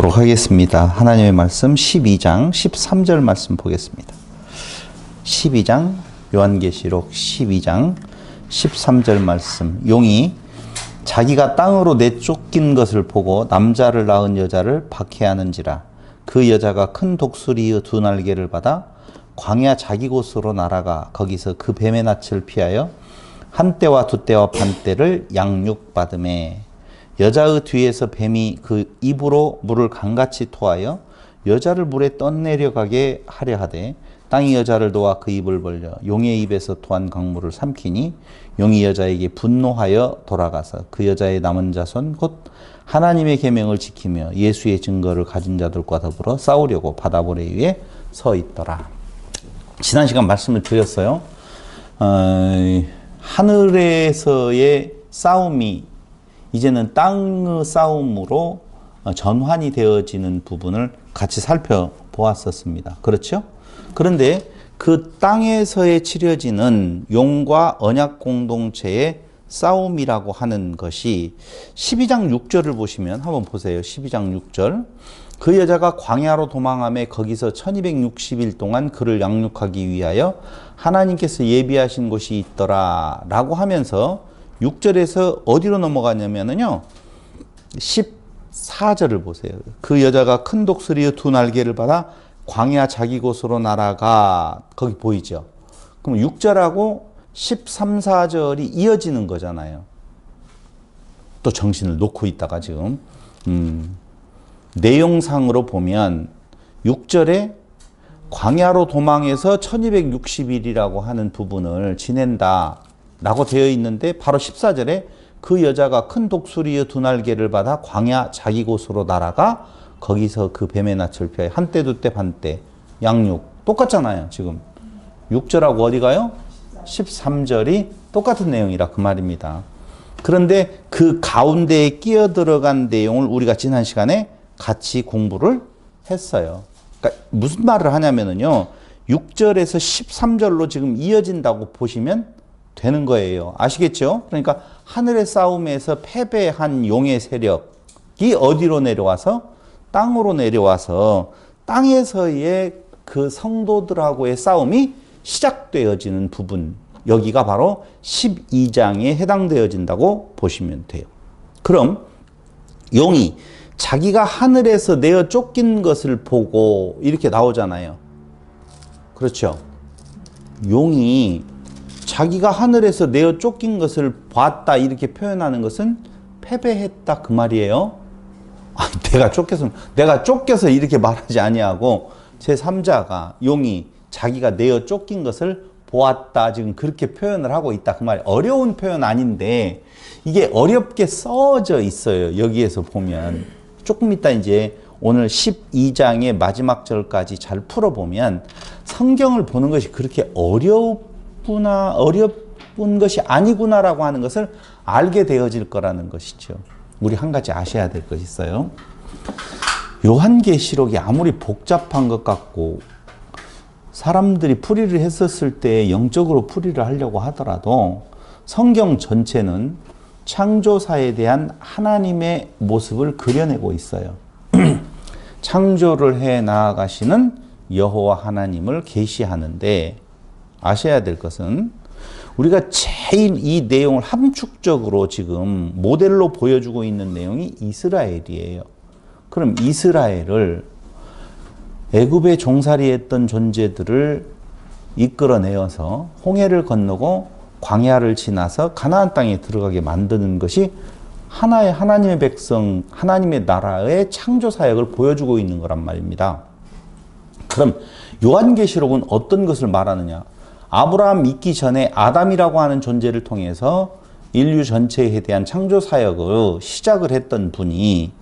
보도록 하겠습니다. 하나님의 말씀 12장 13절 말씀 보겠습니다. 12장 요한계시록 12장 13절 말씀. 용이 자기가 땅으로 내쫓긴 것을 보고 남자를 낳은 여자를 박해하는지라. 그 여자가 큰 독수리의 두 날개를 받아 광야 자기 곳으로 날아가 거기서 그 뱀의 낯을 피하여 한 때와 두 때와 반 때를 양육받음에. 여자의 뒤에서 뱀이 그 입으로 물을 강같이 토하여 여자를 물에 떠내려가게 하려 하되 땅이 여자를 놓아 그 입을 벌려 용의 입에서 토한 강물을 삼키니 용이 여자에게 분노하여 돌아가서 그 여자의 남은 자손 곧 하나님의 계명을 지키며 예수의 증거를 가진 자들과 더불어 싸우려고 바다모래 위에 서 있더라. 지난 시간 말씀을 드렸어요. 하늘에서의 싸움이 이제는 땅의 싸움으로 전환이 되어지는 부분을 같이 살펴보았었습니다. 그렇죠? 그런데 그 땅에서의 치러지는 용과 언약 공동체의 싸움이라고 하는 것이 12장 6절을 보시면 한번 보세요. 12장 6절. 그 여자가 광야로 도망하며 거기서 1260일 동안 그를 양육하기 위하여 하나님께서 예비하신 곳이 있더라 라고 하면서 6절에서 어디로 넘어가냐면요 14절을 보세요. 그 여자가 큰 독수리의 두 날개를 받아 광야 자기 곳으로 날아가. 거기 보이죠? 그럼 6절하고 13, 14절이 이어지는 거잖아요. 또 정신을 놓고 있다가 지금 내용상으로 보면 6절에 광야로 도망해서 1260일이라고 하는 부분을 지낸다 라고 되어 있는데 바로 14절에 그 여자가 큰 독수리의 두 날개를 받아 광야 자기 곳으로 날아가 거기서 그 뱀의 낯을 피하여 한 때, 두 때, 반 때 양육. 똑같잖아요. 지금 6절하고 어디 가요? 13절이 똑같은 내용이라 그 말입니다. 그런데 그 가운데에 끼어 들어간 내용을 우리가 지난 시간에 같이 공부를 했어요. 그러니까 무슨 말을 하냐면요 6절에서 13절로 지금 이어진다고 보시면 되는 거예요. 아시겠죠? 그러니까 하늘의 싸움에서 패배한 용의 세력이 어디로 내려와서? 땅으로 내려와서 땅에서의 그 성도들하고의 싸움이 시작되어지는 부분. 여기가 바로 12장에 해당되어진다고 보시면 돼요. 그럼 용이 자기가 하늘에서 내어 쫓긴 것을 보고 이렇게 나오잖아요. 그렇죠? 용이 자기가 하늘에서 내어 쫓긴 것을 봤다 이렇게 표현하는 것은 패배했다 그 말이에요. 아니, 내가 쫓겨서 이렇게 말하지 아니하고 제3자가 용이 자기가 내어 쫓긴 것을 보았다 지금 그렇게 표현을 하고 있다 그 말이에요. 어려운 표현 아닌데 이게 어렵게 써져 있어요. 여기에서 보면 조금 이따 이제 오늘 12장의 마지막 절까지 잘 풀어보면 성경을 보는 것이 그렇게 어려운 것이 아니구나라고 하는 것을 알게 되어질 거라는 것이죠. 우리 한 가지 아셔야 될 것이 있어요. 요한계시록이 아무리 복잡한 것 같고 사람들이 풀이를 했었을 때 영적으로 풀이를 하려고 하더라도 성경 전체는 창조사에 대한 하나님의 모습을 그려내고 있어요. 창조를 해 나아가시는 여호와 하나님을 계시하는데 아셔야 될 것은 우리가 제일 이 내용을 함축적으로 지금 모델로 보여주고 있는 내용이 이스라엘이에요. 그럼 이스라엘을 애굽에 종살이했던 존재들을 이끌어내어서 홍해를 건너고 광야를 지나서 가나안 땅에 들어가게 만드는 것이 하나의 하나님의 백성, 하나님의 나라의 창조 사역을 보여주고 있는 거란 말입니다. 그럼 요한계시록은 어떤 것을 말하느냐? 아브라함 있기 전에 아담이라고 하는 존재를 통해서 인류 전체에 대한 창조 사역을 시작을 했던 분이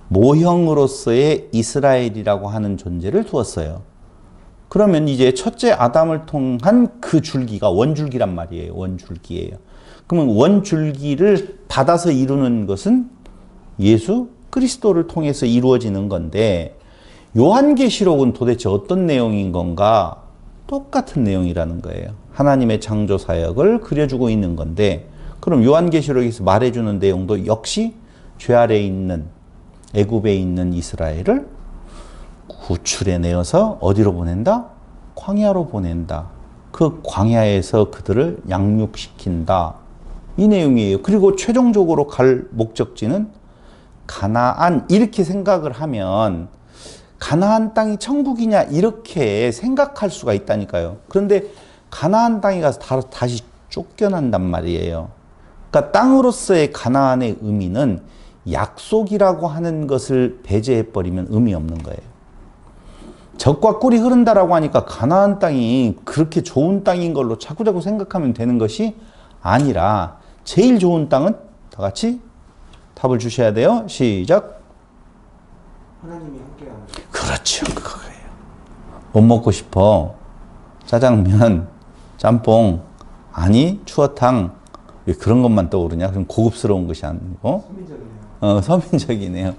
모형으로서의 이스라엘이라고 하는 존재를 두었어요. 그러면 이제 첫째 아담을 통한 그 줄기가 원줄기란 말이에요. 원줄기예요. 그러면 원줄기를 받아서 이루는 것은 예수 그리스도를 통해서 이루어지는 건데 요한계시록은 도대체 어떤 내용인 건가? 똑같은 내용이라는 거예요. 하나님의 창조 사역을 그려주고 있는 건데 그럼 요한계시록에서 말해주는 내용도 역시 죄 아래에 있는 애굽에 있는 이스라엘을 구출해내어서 어디로 보낸다? 광야로 보낸다. 그 광야에서 그들을 양육시킨다. 이 내용이에요. 그리고 최종적으로 갈 목적지는 가나안, 이렇게 생각을 하면 가나안 땅이 천국이냐 이렇게 생각할 수가 있다니까요. 그런데 가나안 땅에 가서 다시 쫓겨난단 말이에요. 그러니까 땅으로서의 가나안의 의미는 약속이라고 하는 것을 배제해버리면 의미 없는 거예요. 젖과 꿀이 흐른다라고 하니까 가나안 땅이 그렇게 좋은 땅인 걸로 자꾸자꾸 생각하면 되는 것이 아니라 제일 좋은 땅은 다 같이 답을 주셔야 돼요. 시작. 하나님이 함께하는. 그렇죠. 그거예요. 뭐 먹고 싶어? 짜장면, 짬뽕, 아니 추어탕. 왜 그런 것만 떠오르냐? 그럼 고급스러운 것이 아니고 서민적이네요. 서민적이네요.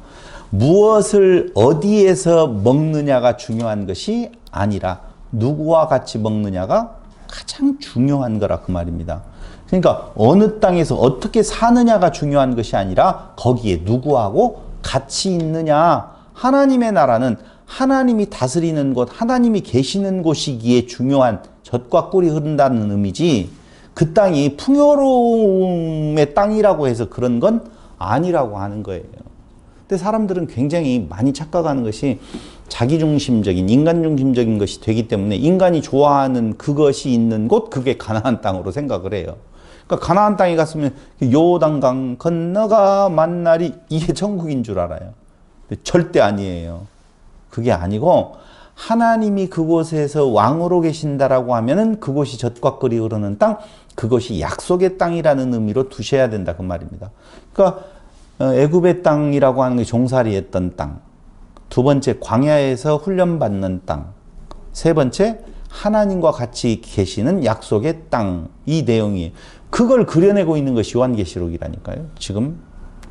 무엇을 어디에서 먹느냐가 중요한 것이 아니라 누구와 같이 먹느냐가 가장 중요한 거라 그 말입니다. 그러니까 어느 땅에서 어떻게 사느냐가 중요한 것이 아니라 거기에 누구하고 같이 있느냐. 하나님의 나라는 하나님이 다스리는 곳, 하나님이 계시는 곳이기에 중요한 젖과 꿀이 흐른다는 의미지, 그 땅이 풍요로움의 땅이라고 해서 그런 건 아니라고 하는 거예요. 근데 사람들은 굉장히 많이 착각하는 것이 자기중심적인, 인간중심적인 것이 되기 때문에 인간이 좋아하는 그것이 있는 곳, 그게 가나안 땅으로 생각을 해요. 그러니까 가나안 땅에 갔으면 요단강 건너가 만날이, 이게 천국인 줄 알아요. 근데 절대 아니에요. 그게 아니고 하나님이 그곳에서 왕으로 계신다라고 하면은 그곳이 젖과 꿀이 흐르는 땅, 그것이 약속의 땅이라는 의미로 두셔야 된다 그 말입니다. 그러니까 애굽의 땅이라고 하는 게 종살이했던 땅, 두 번째 광야에서 훈련받는 땅, 세 번째 하나님과 같이 계시는 약속의 땅, 이 내용이 그걸 그려내고 있는 것이 요한계시록이라니까요. 지금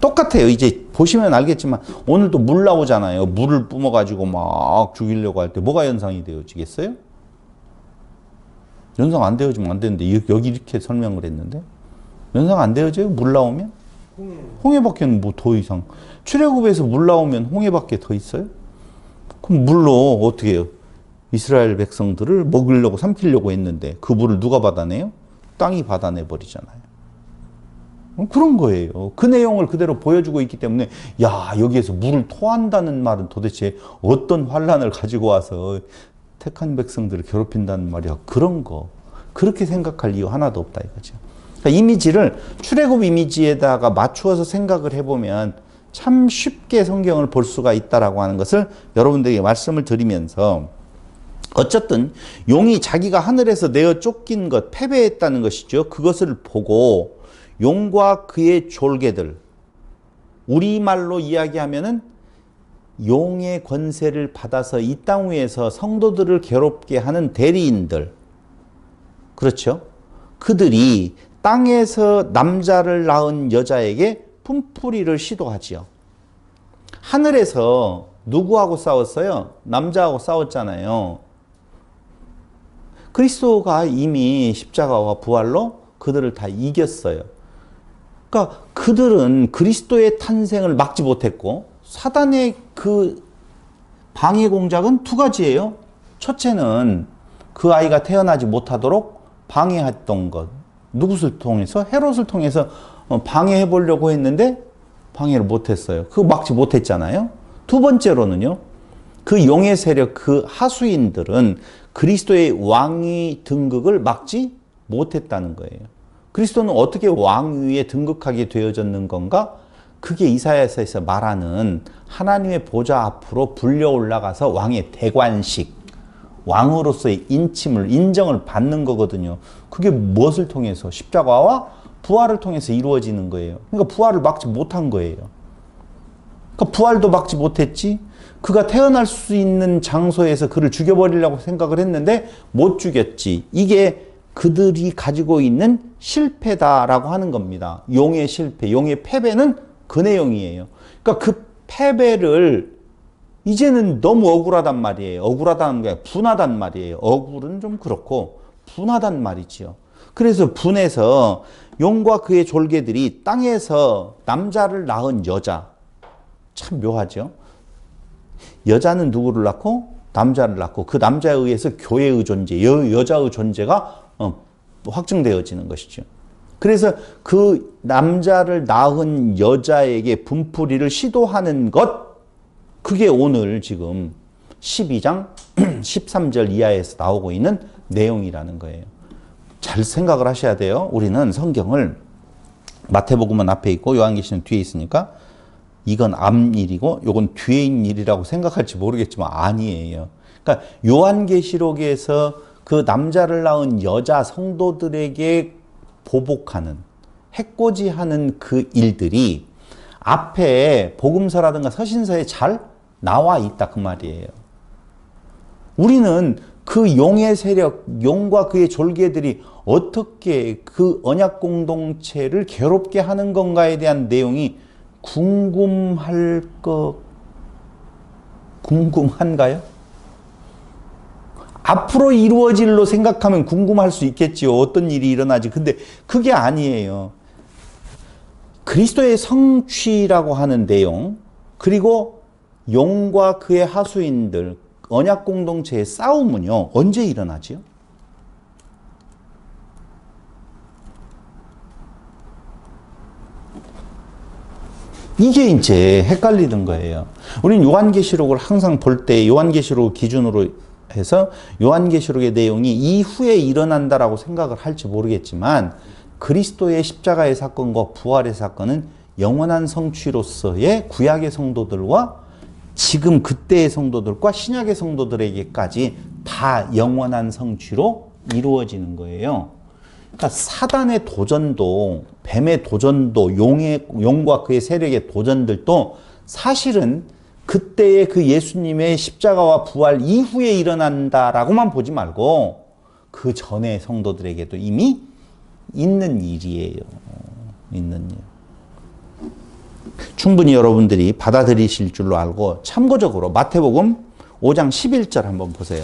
똑같아요. 이제 보시면 알겠지만 오늘도 물 나오잖아요. 물을 뿜어가지고 막 죽이려고 할 때 뭐가 연상이 되어지겠어요? 연상 안 되어지면 안 되는데 여기 이렇게 설명을 했는데 연상 안 되어져요? 물 나오면? 홍해밖에는 뭐 더 이상. 출애굽에서 물 나오면 홍해밖에 더 있어요? 그럼 물로 어떻게 해요? 이스라엘 백성들을 먹으려고 삼키려고 했는데 그 물을 누가 받아내요? 땅이 받아내 버리잖아요. 그런 거예요. 그 내용을 그대로 보여주고 있기 때문에 야, 여기에서 물을 토한다는 말은 도대체 어떤 환란을 가지고 와서 택한 백성들을 괴롭힌다는 말이야. 그런 거. 그렇게 생각할 이유 하나도 없다 이거죠. 그러니까 이미지를 출애굽 이미지에다가 맞추어서 생각을 해보면 참 쉽게 성경을 볼 수가 있다라고 하는 것을 여러분들에게 말씀을 드리면서, 어쨌든 용이 자기가 하늘에서 내어 쫓긴 것, 패배했다는 것이죠. 그것을 보고 용과 그의 졸개들, 우리말로 이야기하면은 용의 권세를 받아서 이 땅 위에서 성도들을 괴롭게 하는 대리인들, 그렇죠? 그들이 땅에서 남자를 낳은 여자에게 품풀이를 시도하지요. 하늘에서 누구하고 싸웠어요? 남자하고 싸웠잖아요. 그리스도가 이미 십자가와 부활로 그들을 다 이겼어요. 그러니까 그들은 그리스도의 탄생을 막지 못했고, 사단의 그 방해 공작은 두 가지예요. 첫째는 그 아이가 태어나지 못하도록 방해했던 것. 누구를 통해서? 헤롯을 통해서 방해해 보려고 했는데 방해를 못했어요. 그거 막지 못했잖아요. 두 번째로는요, 그 용의 세력, 그 하수인들은 그리스도의 왕위 등극을 막지 못했다는 거예요. 그리스도는 어떻게 왕위에 등극하게 되어졌는 건가? 그게 이사야서에서 말하는 하나님의 보좌 앞으로 불려 올라가서 왕의 대관식, 왕으로서의 인침을, 인정을 받는 거거든요. 그게 무엇을 통해서? 십자가와 부활을 통해서 이루어지는 거예요. 그러니까 부활을 막지 못한 거예요. 그러니까 부활도 막지 못했지. 그가 태어날 수 있는 장소에서 그를 죽여버리려고 생각을 했는데 못 죽였지. 이게 그들이 가지고 있는 실패다라고 하는 겁니다. 용의 실패, 용의 패배는 그 내용이에요. 그러니까 그 패배를 이제는 너무 억울하단 말이에요. 억울하다는 게 분하단 말이에요. 억울은 좀 그렇고 분하단 말이지요. 그래서 분해서 용과 그의 졸개들이 땅에서 남자를 낳은 여자, 참 묘하죠. 여자는 누구를 낳고? 남자를 낳고 그 남자에 의해서 교회의 존재, 여자의 존재가 확증되어지는 것이죠. 그래서 그 남자를 낳은 여자에게 분풀이를 시도하는 것, 그게 오늘 지금 12장 13절 이하에서 나오고 있는 내용이라는 거예요. 잘 생각을 하셔야 돼요. 우리는 성경을 마태복음은 앞에 있고 요한계시는 뒤에 있으니까 이건 앞일이고 요건 뒤에 있는 일이라고 생각할지 모르겠지만 아니에요. 그러니까 요한계시록에서 그 남자를 낳은 여자 성도들에게 보복하는, 해코지하는 그 일들이 앞에 복음서라든가 서신서에 잘 나와 있다 그 말이에요. 우리는 그 용의 세력, 용과 그의 졸개들이 어떻게 그 언약 공동체를 괴롭게 하는 건가에 대한 내용이 궁금한가요? 앞으로 이루어질 일로 생각하면 궁금할 수 있겠지요. 어떤 일이 일어나지. 근데 그게 아니에요. 그리스도의 성취라고 하는 내용, 그리고 용과 그의 하수인들, 언약 공동체의 싸움은요, 언제 일어나지요? 이게 이제 헷갈리는 거예요. 우리는 요한계시록을 항상 볼 때 요한계시록 기준으로 해서 요한계시록의 내용이 이후에 일어난다라고 생각을 할지 모르겠지만 그리스도의 십자가의 사건과 부활의 사건은 영원한 성취로서의 구약의 성도들과 지금 그때의 성도들과 신약의 성도들에게까지 다 영원한 성취로 이루어지는 거예요. 그러니까 사단의 도전도, 뱀의 도전도, 용과 그의 세력의 도전들도 사실은 그때의 그 예수님의 십자가와 부활 이후에 일어난다라고만 보지 말고 그 전에 성도들에게도 이미 있는 일이에요. 있는 일. 충분히 여러분들이 받아들이실 줄로 알고 참고적으로 마태복음 5장 11절 한번 보세요.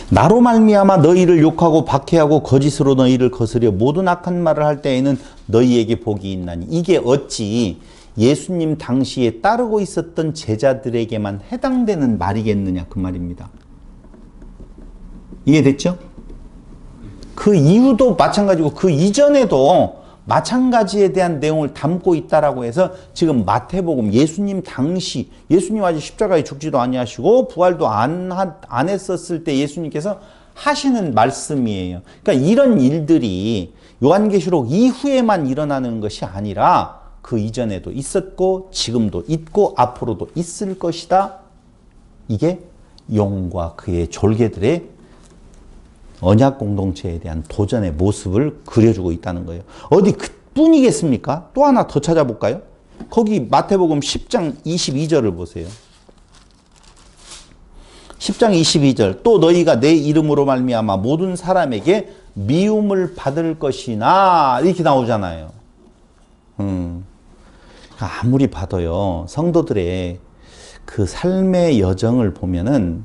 나로 말미암아 너희를 욕하고 박해하고 거짓으로 너희를 거스려 모든 악한 말을 할 때에는 너희에게 복이 있나니 이게 어찌 예수님 당시에 따르고 있었던 제자들에게만 해당되는 말이겠느냐 그 말입니다. 이해됐죠? 그 이유도 마찬가지고 그 이전에도 마찬가지에 대한 내용을 담고 있다라고 해서 지금 마태복음 예수님 당시 예수님 아직 십자가에 죽지도 아니하시고 부활도 안 했었을 때 예수님께서 하시는 말씀이에요. 그러니까 이런 일들이 요한계시록 이후에만 일어나는 것이 아니라 그 이전에도 있었고 지금도 있고 앞으로도 있을 것이다. 이게 용과 그의 졸개들의 언약 공동체에 대한 도전의 모습을 그려주고 있다는 거예요. 어디 그뿐이겠습니까? 또 하나 더 찾아볼까요? 거기 마태복음 10장 22절을 보세요. 10장 22절 또 너희가 내 이름으로 말미암아 모든 사람에게 미움을 받을 것이나 이렇게 나오잖아요. 아무리 봐도요 성도들의 그 삶의 여정을 보면은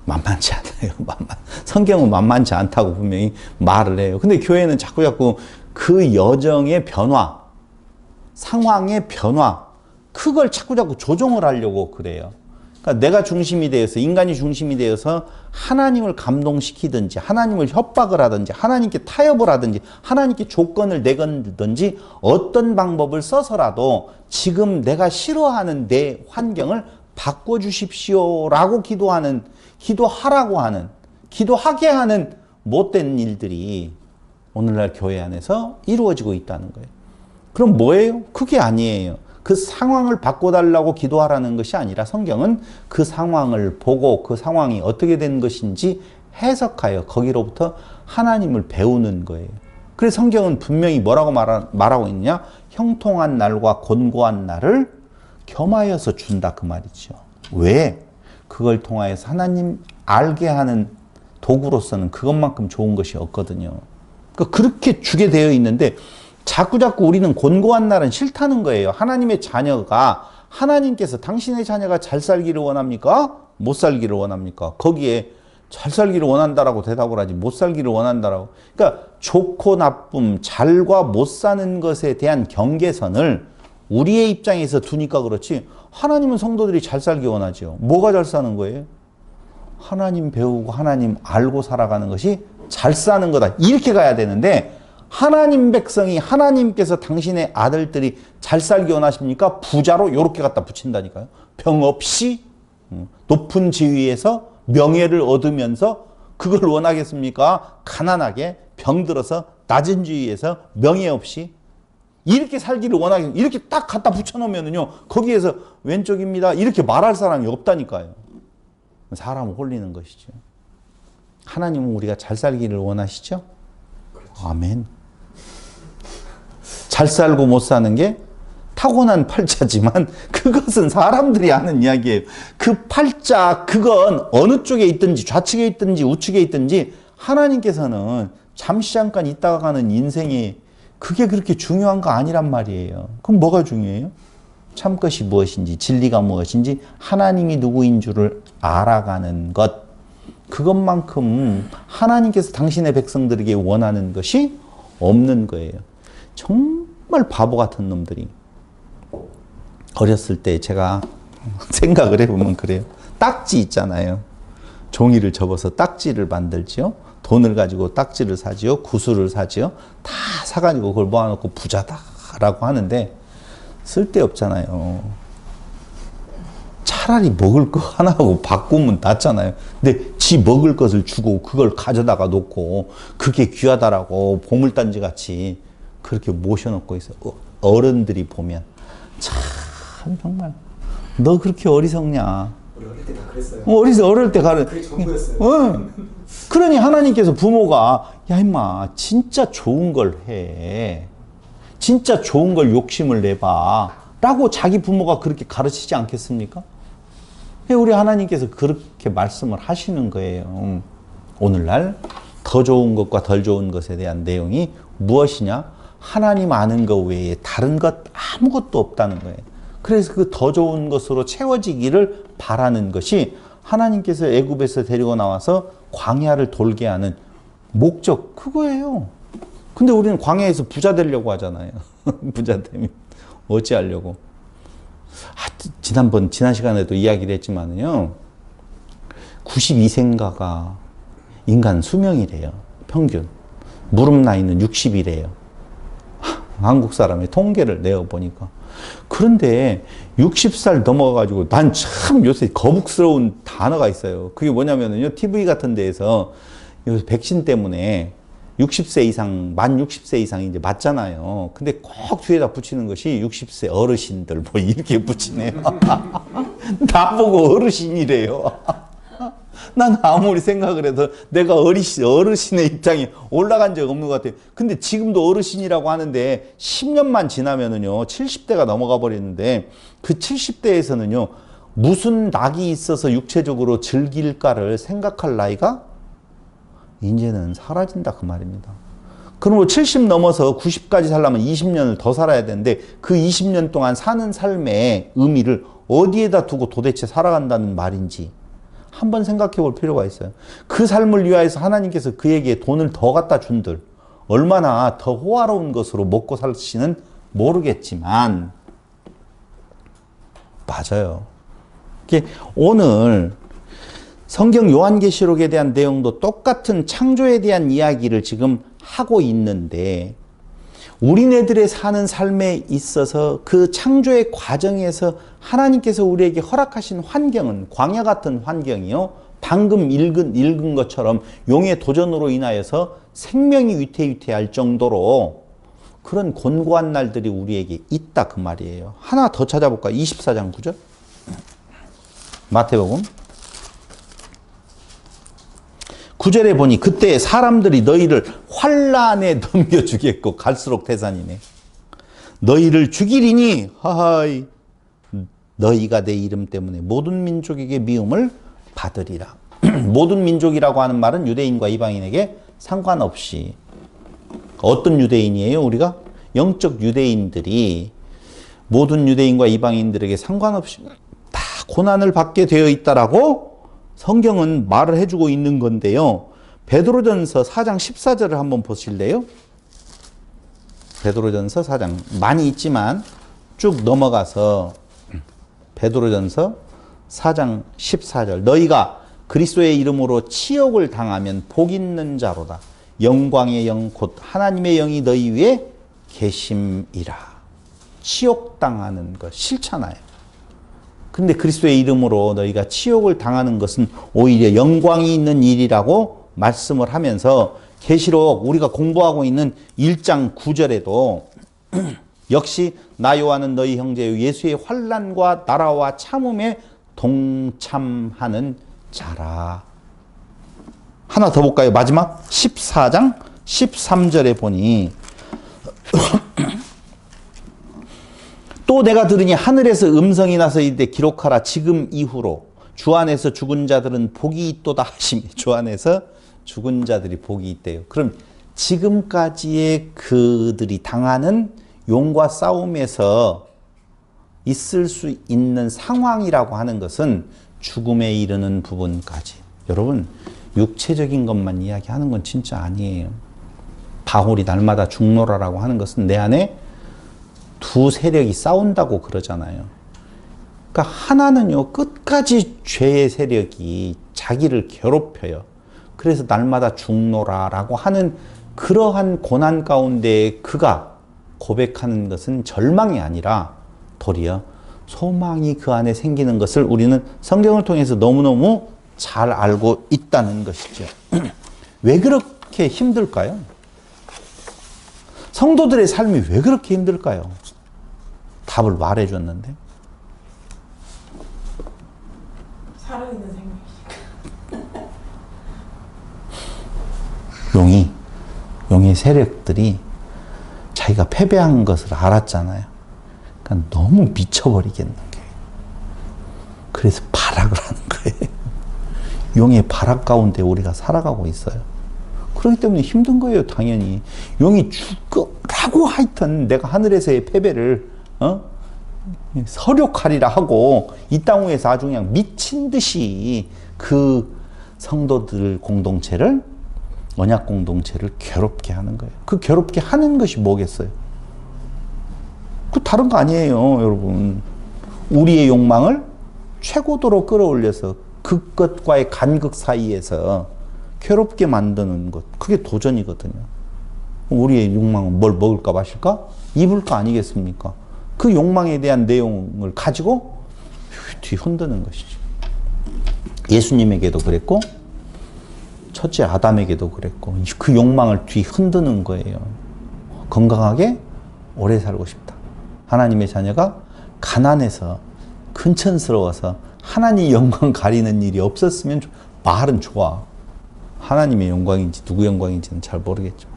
만만치 않아요. 성경은 만만치 않다고 분명히 말을 해요. 근데 교회는 자꾸 그 여정의 변화, 상황의 변화, 그걸 자꾸 조종을 하려고 그래요. 그러니까 내가 중심이 되어서, 인간이 중심이 되어서 하나님을 감동시키든지, 하나님을 협박을 하든지, 하나님께 타협을 하든지, 하나님께 조건을 내건든지 어떤 방법을 써서라도 지금 내가 싫어하는 내 환경을 바꿔주십시오라고 기도하라고 하는, 기도하게 하는 못된 일들이 오늘날 교회 안에서 이루어지고 있다는 거예요. 그럼 뭐예요? 그게 아니에요. 그 상황을 바꿔달라고 기도하라는 것이 아니라 성경은 그 상황을 보고 그 상황이 어떻게 된 것인지 해석하여 거기로부터 하나님을 배우는 거예요. 그래서 성경은 분명히 뭐라고 말하고 있느냐? 형통한 날과 곤고한 날을 겸하여서 준다 그 말이죠. 왜? 그걸 통하여서 하나님 알게 하는 도구로서는 그것만큼 좋은 것이 없거든요. 그러니까 그렇게 주게 되어 있는데 자꾸 우리는 곤고한 날은 싫다는 거예요. 하나님의 자녀가 하나님께서 당신의 자녀가 잘 살기를 원합니까? 못 살기를 원합니까? 거기에 잘 살기를 원한다라고 대답을 하지 못 살기를 원한다라고. 그러니까 좋고 나쁨, 잘과 못 사는 것에 대한 경계선을 우리의 입장에서 두니까 그렇지 하나님은 성도들이 잘 살기 원하죠. 뭐가 잘 사는 거예요? 하나님 배우고 하나님 알고 살아가는 것이 잘 사는 거다. 이렇게 가야 되는데 하나님 백성이 하나님께서 당신의 아들들이 잘 살기 원하십니까? 부자로 이렇게 갖다 붙인다니까요. 병 없이 높은 지위에서 명예를 얻으면서 그걸 원하겠습니까? 가난하게 병들어서 낮은 지위에서 명예 없이 이렇게 살기를 원하겠습니까? 이렇게 딱 갖다 붙여놓으면요 거기에서 왼쪽입니다 이렇게 말할 사람이 없다니까요. 사람을 홀리는 것이죠. 하나님은 우리가 잘 살기를 원하시죠? 그렇죠. 아멘. 잘 살고 못 사는 게 타고난 팔자지만 그것은 사람들이 하는 이야기예요. 그 팔자 그건 어느 쪽에 있든지 좌측에 있든지 우측에 있든지 하나님께서는 잠시 잠깐 있다가 가는 인생이 그게 그렇게 중요한 거 아니란 말이에요. 그럼 뭐가 중요해요? 참 것이 무엇인지 진리가 무엇인지 하나님이 누구인 줄을 알아가는 것. 그것만큼 하나님께서 당신의 백성들에게 원하는 것이 없는 거예요. 정말 바보 같은 놈들이. 어렸을 때 제가 생각을 해보면 그래요. 딱지 있잖아요. 종이를 접어서 딱지를 만들지요. 돈을 가지고 딱지를 사지요. 구슬을 사지요. 다 사가지고 그걸 모아놓고 부자다라고 하는데 쓸데없잖아요. 차라리 먹을 거 하나하고 바꾸면 낫잖아요. 근데 지 먹을 것을 주고 그걸 가져다가 놓고 그게 귀하다라고 보물단지 같이 그렇게 모셔놓고 있어요. 어른들이 보면 참 정말 너 그렇게 어리석냐. 우리 어릴 때 다 그랬어요. 어릴 때 가는 그게 전부였어요. 그러니 하나님께서 부모가 야 임마 진짜 좋은 걸 해. 진짜 좋은 걸 욕심을 내봐 라고 자기 부모가 그렇게 가르치지 않겠습니까? 우리 하나님께서 그렇게 말씀을 하시는 거예요. 오늘날 더 좋은 것과 덜 좋은 것에 대한 내용이 무엇이냐? 하나님 아는 것 외에 다른 것 아무것도 없다는 거예요. 그래서 그 더 좋은 것으로 채워지기를 바라는 것이 하나님께서 애굽에서 데리고 나와서 광야를 돌게 하는 목적 그거예요. 근데 우리는 광야에서 부자 되려고 하잖아요. 부자 되면 어찌하려고. 지난 시간에도 이야기를 했지만요. 92세인가가 인간 수명이래요. 평균. 무릎 나이는 60이래요. 한국 사람의 통계를 내어보니까. 그런데 60살 넘어가지고 난 참 요새 거북스러운 단어가 있어요. 그게 뭐냐면요. TV 같은 데에서 백신 때문에 60세 이상, 만 60세 이상이 이제 맞잖아요. 근데 꼭 뒤에다 붙이는 것이 60세 어르신들 뭐 이렇게 붙이네요. 나보고 어르신이래요. 난 아무리 생각을 해도 내가 어르신의 입장에 올라간 적 없는 것 같아요. 근데 지금도 어르신이라고 하는데 10년만 지나면은요, 70대가 넘어가 버리는데 그 70대에서는요, 무슨 낙이 있어서 육체적으로 즐길까를 생각할 나이가 이제는 사라진다 그 말입니다. 그러면 70 넘어서 90까지 살려면 20년을 더 살아야 되는데 그 20년 동안 사는 삶의 의미를 어디에다 두고 도대체 살아간다는 말인지 한번 생각해 볼 필요가 있어요. 그 삶을 위하여서 하나님께서 그에게 돈을 더 갖다 준들 얼마나 더 호화로운 것으로 먹고 살지는 모르겠지만 맞아요. 오늘 성경 요한계시록에 대한 내용도 똑같은 창조에 대한 이야기를 지금 하고 있는데 우리네들의 사는 삶에 있어서 그 창조의 과정에서 하나님께서 우리에게 허락하신 환경은 광야 같은 환경이요. 방금 읽은 것처럼 용의 도전으로 인하여서 생명이 위태위태할 정도로 그런 곤고한 날들이 우리에게 있다 그 말이에요. 하나 더 찾아볼까? 24장 9절 마태복음 9절에 보니 그때 사람들이 너희를 환란에 넘겨주겠고 갈수록 태산이네. 너희를 죽이리니 하하이 너희가 내 이름 때문에 모든 민족에게 미움을 받으리라. 모든 민족이라고 하는 말은 유대인과 이방인에게 상관없이 어떤 유대인이에요? 우리가 영적 유대인들이 모든 유대인과 이방인들에게 상관없이 다 고난을 받게 되어 있다라고 성경은 말을 해주고 있는 건데요. 베드로전서 4장 14절을 한번 보실래요? 베드로전서 4장 많이 있지만 쭉 넘어가서 베드로전서 4장 14절 너희가 그리스도의 이름으로 치욕을 당하면 복 있는 자로다. 영광의 영 곧 하나님의 영이 너희 위에 계심이라. 치욕당하는 것 싫잖아요. 근데 그리스도의 이름으로 너희가 치욕을 당하는 것은 오히려 영광이 있는 일이라고 말씀을 하면서 계시록 우리가 공부하고 있는 1장 9절에도 역시 나 요한은 너희 형제 예수의 환난과 나라와 참음에 동참하는 자라. 하나 더 볼까요? 마지막 14장 13절에 보니 또 내가 들으니 하늘에서 음성이 나서 이르되 기록하라. 지금 이후로 주 안에서 죽은 자들은 복이 있도다 하시니 주 안에서 죽은 자들이 복이 있대요. 그럼 지금까지의 그들이 당하는 용과 싸움에서 있을 수 있는 상황이라고 하는 것은 죽음에 이르는 부분까지. 여러분 육체적인 것만 이야기하는 건 진짜 아니에요. 바울이 날마다 죽노라라고 하는 것은 내 안에 두 세력이 싸운다고 그러잖아요. 그러니까 하나는요 끝까지 죄의 세력이 자기를 괴롭혀요. 그래서 날마다 죽노라라고 하는 그러한 고난 가운데 그가 고백하는 것은 절망이 아니라 도리어 소망이 그 안에 생기는 것을 우리는 성경을 통해서 너무너무 잘 알고 있다는 것이죠. 왜 그렇게 힘들까요? 성도들의 삶이 왜 그렇게 힘들까요? 답을 말해줬는데. 살아있는 용이 생명이니까. 용의 세력들이 자기가 패배한 것을 알았잖아요. 그러니까 너무 미쳐버리겠는 거예요. 그래서 발악을 하는 거예요. 용의 발악 가운데 우리가 살아가고 있어요. 그렇기 때문에 힘든 거예요, 당연히. 용이 죽으라고 하여튼 내가 하늘에서의 패배를 서력하리라 하고 이 땅 위에서 아주 그냥 미친 듯이 그 성도들 공동체를, 언약 공동체를 괴롭게 하는 거예요. 그 괴롭게 하는 것이 뭐겠어요? 그 다른 거 아니에요, 여러분. 우리의 욕망을 최고도로 끌어올려서 그것과의 간극 사이에서 괴롭게 만드는 것. 그게 도전이거든요. 우리의 욕망은 뭘 먹을까 마실까? 입을 거 아니겠습니까? 그 욕망에 대한 내용을 가지고 뒤 흔드는 것이죠. 예수님에게도 그랬고 첫째 아담에게도 그랬고 그 욕망을 뒤 흔드는 거예요. 건강하게 오래 살고 싶다. 하나님의 자녀가 가난해서 근천스러워서 하나님 영광 가리는 일이 없었으면 말은 좋아. 하나님의 영광인지 누구 영광인지는 잘 모르겠죠.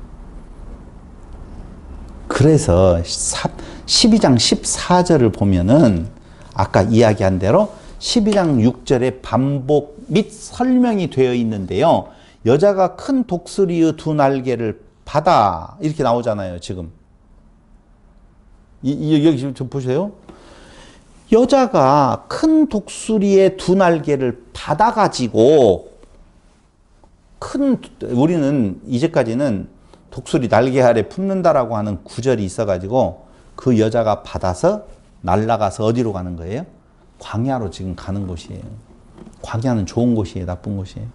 그래서 12장 14절을 보면은 아까 이야기한 대로 12장 6절에 반복 및 설명이 되어 있는데요. 여자가 큰 독수리의 두 날개를 받아 이렇게 나오잖아요. 지금 여기 좀 보세요. 여자가 큰 독수리의 두 날개를 받아가지고 우리는 이제까지는 독수리 날개 아래 품는다라고 하는 구절이 있어가지고 그 여자가 받아서 날아가서 어디로 가는 거예요? 광야로 지금 가는 곳이에요. 광야는 좋은 곳이에요? 나쁜 곳이에요?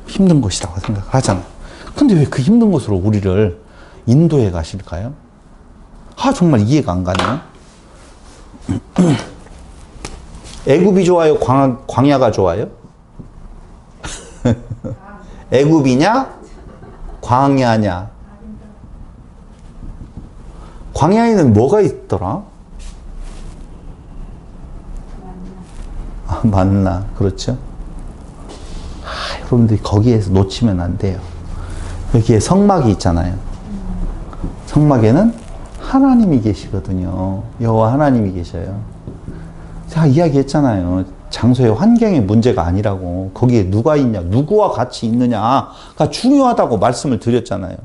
힘든 곳이라고 생각하잖아요. 근데 왜 그 힘든 곳으로 우리를 인도해 가실까요? 정말 이해가 안 가네요. 애굽이 좋아요? 광야가 좋아요? 애굽이냐? 광야냐? 광야에는 뭐가 있더라? 만나. 그렇죠? 여러분들이 거기에서 놓치면 안 돼요. 여기에 성막이 있잖아요. 성막에는 하나님이 계시거든요. 여호와 하나님이 계셔요. 제가 이야기했잖아요. 장소의 환경의 문제가 아니라고. 거기에 누가 있냐, 누구와 같이 있느냐가 중요하다고 말씀을 드렸잖아요.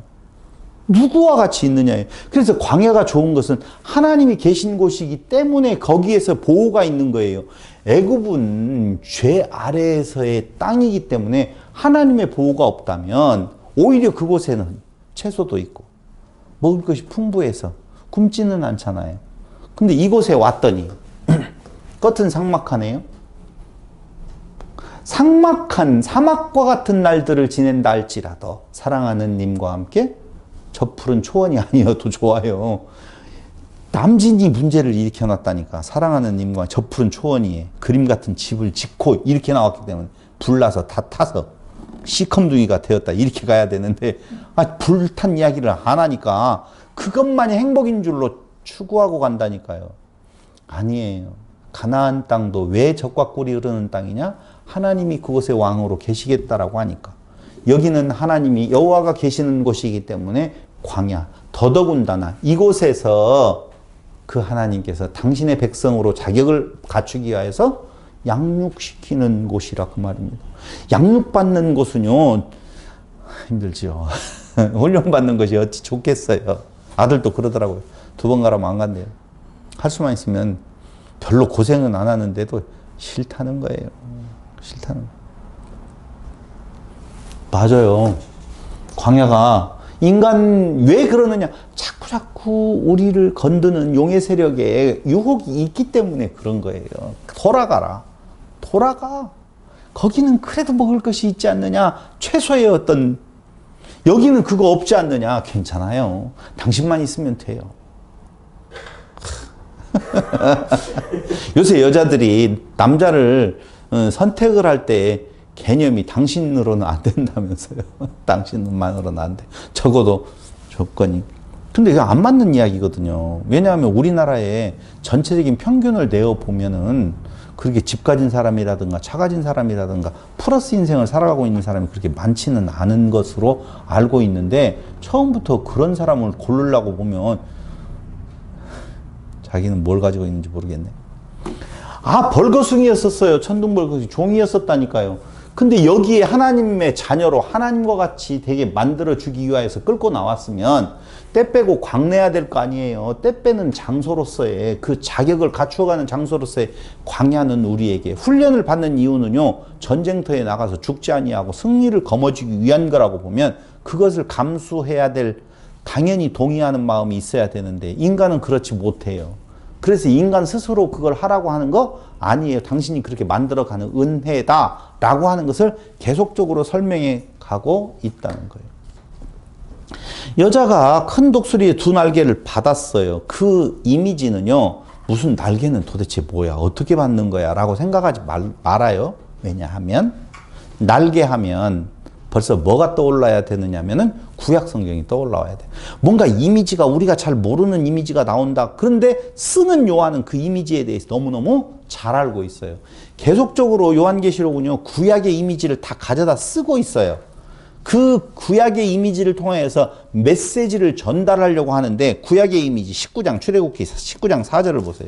누구와 같이 있느냐예요. 그래서 광야가 좋은 것은 하나님이 계신 곳이기 때문에 거기에서 보호가 있는 거예요. 애굽은 죄 아래에서의 땅이기 때문에 하나님의 보호가 없다면 오히려 그곳에는 채소도 있고 먹을 것이 풍부해서 굶지는 않잖아요. 근데 이곳에 왔더니 끝은 삭막하네요. 삭막한 사막과 같은 날들을 지낸다 할지라도 사랑하는 님과 함께 저 푸른 초원이 아니어도 좋아요. 남진이 문제를 일으켜놨다니까. 사랑하는 님과 저 푸른 초원이에 그림 같은 집을 짓고 이렇게 나왔기 때문에 불나서 다 타서 시컴둥이가 되었다 이렇게 가야 되는데 불탄 이야기를 안 하니까 그것만이 행복인 줄로 추구하고 간다니까요. 아니에요. 가나안 땅도 왜 젖과 꿀이 흐르는 땅이냐? 하나님이 그곳에 왕으로 계시겠다라고 하니까. 여기는 하나님이 여호와가 계시는 곳이기 때문에 광야, 더더군다나 이곳에서 그 하나님께서 당신의 백성으로 자격을 갖추기 위해서 양육시키는 곳이라 그 말입니다. 양육받는 곳은요 힘들죠. 훈련받는 것이 어찌 좋겠어요. 아들도 그러더라고요. 2번 가라면 안 간대요. 할 수만 있으면 별로 고생은 안 하는데도 싫다는 거예요. 싫다는 거예요. 맞아요. 광야가 인간 왜 그러느냐? 자꾸 우리를 건드는 용의 세력에 유혹이 있기 때문에 그런 거예요. 돌아가라. 돌아가. 거기는 그래도 먹을 것이 있지 않느냐? 최소의 어떤 여기는 그거 없지 않느냐? 괜찮아요. 당신만 있으면 돼요. 요새 여자들이 남자를 선택을 할 때 개념이 당신으로는 안 된다면서요. 당신만으로는 안 돼. 적어도 조건이. 근데 이거 안 맞는 이야기거든요. 왜냐하면 우리나라의 전체적인 평균을 내어보면은 그렇게 집 가진 사람이라든가 차 가진 사람이라든가 플러스 인생을 살아가고 있는 사람이 그렇게 많지는 않은 것으로 알고 있는데 처음부터 그런 사람을 고르려고 보면 자기는 뭘 가지고 있는지 모르겠네. 아, 벌거숭이였었어요. 천둥벌거숭이. 종이었었다니까요. 근데 여기에 하나님의 자녀로 하나님과 같이 되게 만들어주기 위해서 끌고 나왔으면 때 빼고 광내야 될 거 아니에요. 때 빼는 장소로서의 그 자격을 갖추어가는 장소로서의 광야는 우리에게 훈련을 받는 이유는요. 전쟁터에 나가서 죽지 아니하고 승리를 거머쥐기 위한 거라고 보면 그것을 감수해야 될 당연히 동의하는 마음이 있어야 되는데 인간은 그렇지 못해요. 그래서 인간 스스로 그걸 하라고 하는 거 아니에요. 당신이 그렇게 만들어가는 은혜다 라고 하는 것을 계속적으로 설명해 가고 있다는 거예요. 여자가 큰 독수리의 2날개를 받았어요. 그 이미지는요. 무슨 날개는 도대체 뭐야? 어떻게 받는 거야? 라고 생각하지 말아요. 왜냐하면 날개 하면 벌써 뭐가 떠올라야 되느냐면은 구약 성경이 떠올라와야 돼. 뭔가 이미지가 우리가 잘 모르는 이미지가 나온다. 그런데 쓰는 요한은 그 이미지에 대해서 너무너무 잘 알고 있어요. 계속적으로 요한계시록은요. 구약의 이미지를 다 가져다 쓰고 있어요. 그 구약의 이미지를 통해서 메시지를 전달하려고 하는데 구약의 이미지 19장 출애굽기 19장 4절을 보세요.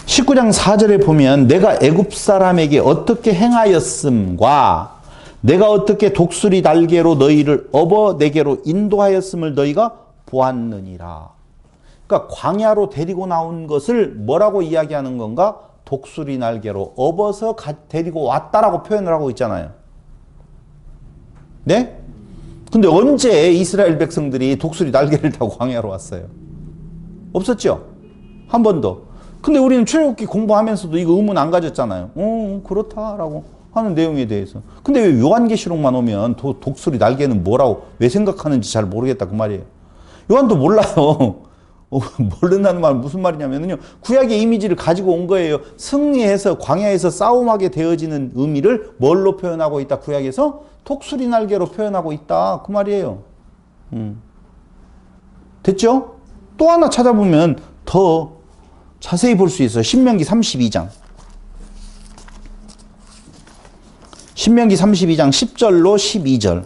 19장 4절에 보면 내가 애굽 사람에게 어떻게 행하였음과 내가 어떻게 독수리 날개로 너희를 업어 내게로 인도하였음을 너희가 보았느니라. 그러니까 광야로 데리고 나온 것을 뭐라고 이야기하는 건가? 독수리 날개로 업어서 데리고 왔다라고 표현을 하고 있잖아요. 네? 근데 언제 이스라엘 백성들이 독수리 날개를 타고 광야로 왔어요? 없었죠? 한 번도. 근데 우리는 출애굽기 공부하면서도 이거 의문 안 가졌잖아요. 그렇다라고 하는 내용에 대해서. 근데 왜 요한계시록만 오면 독수리 날개는 뭐라고 왜 생각하는지 잘 모르겠다 그 말이에요. 요한도 몰라요. 모른다는 말은 무슨 말이냐면요. 구약의 이미지를 가지고 온 거예요. 승리해서 광야에서 싸움하게 되어지는 의미를 뭘로 표현하고 있다? 구약에서 독수리 날개로 표현하고 있다. 그 말이에요. 됐죠? 또 하나 찾아보면 더 자세히 볼 수 있어요. 신명기 32장. 신명기 32장 10절로 12절.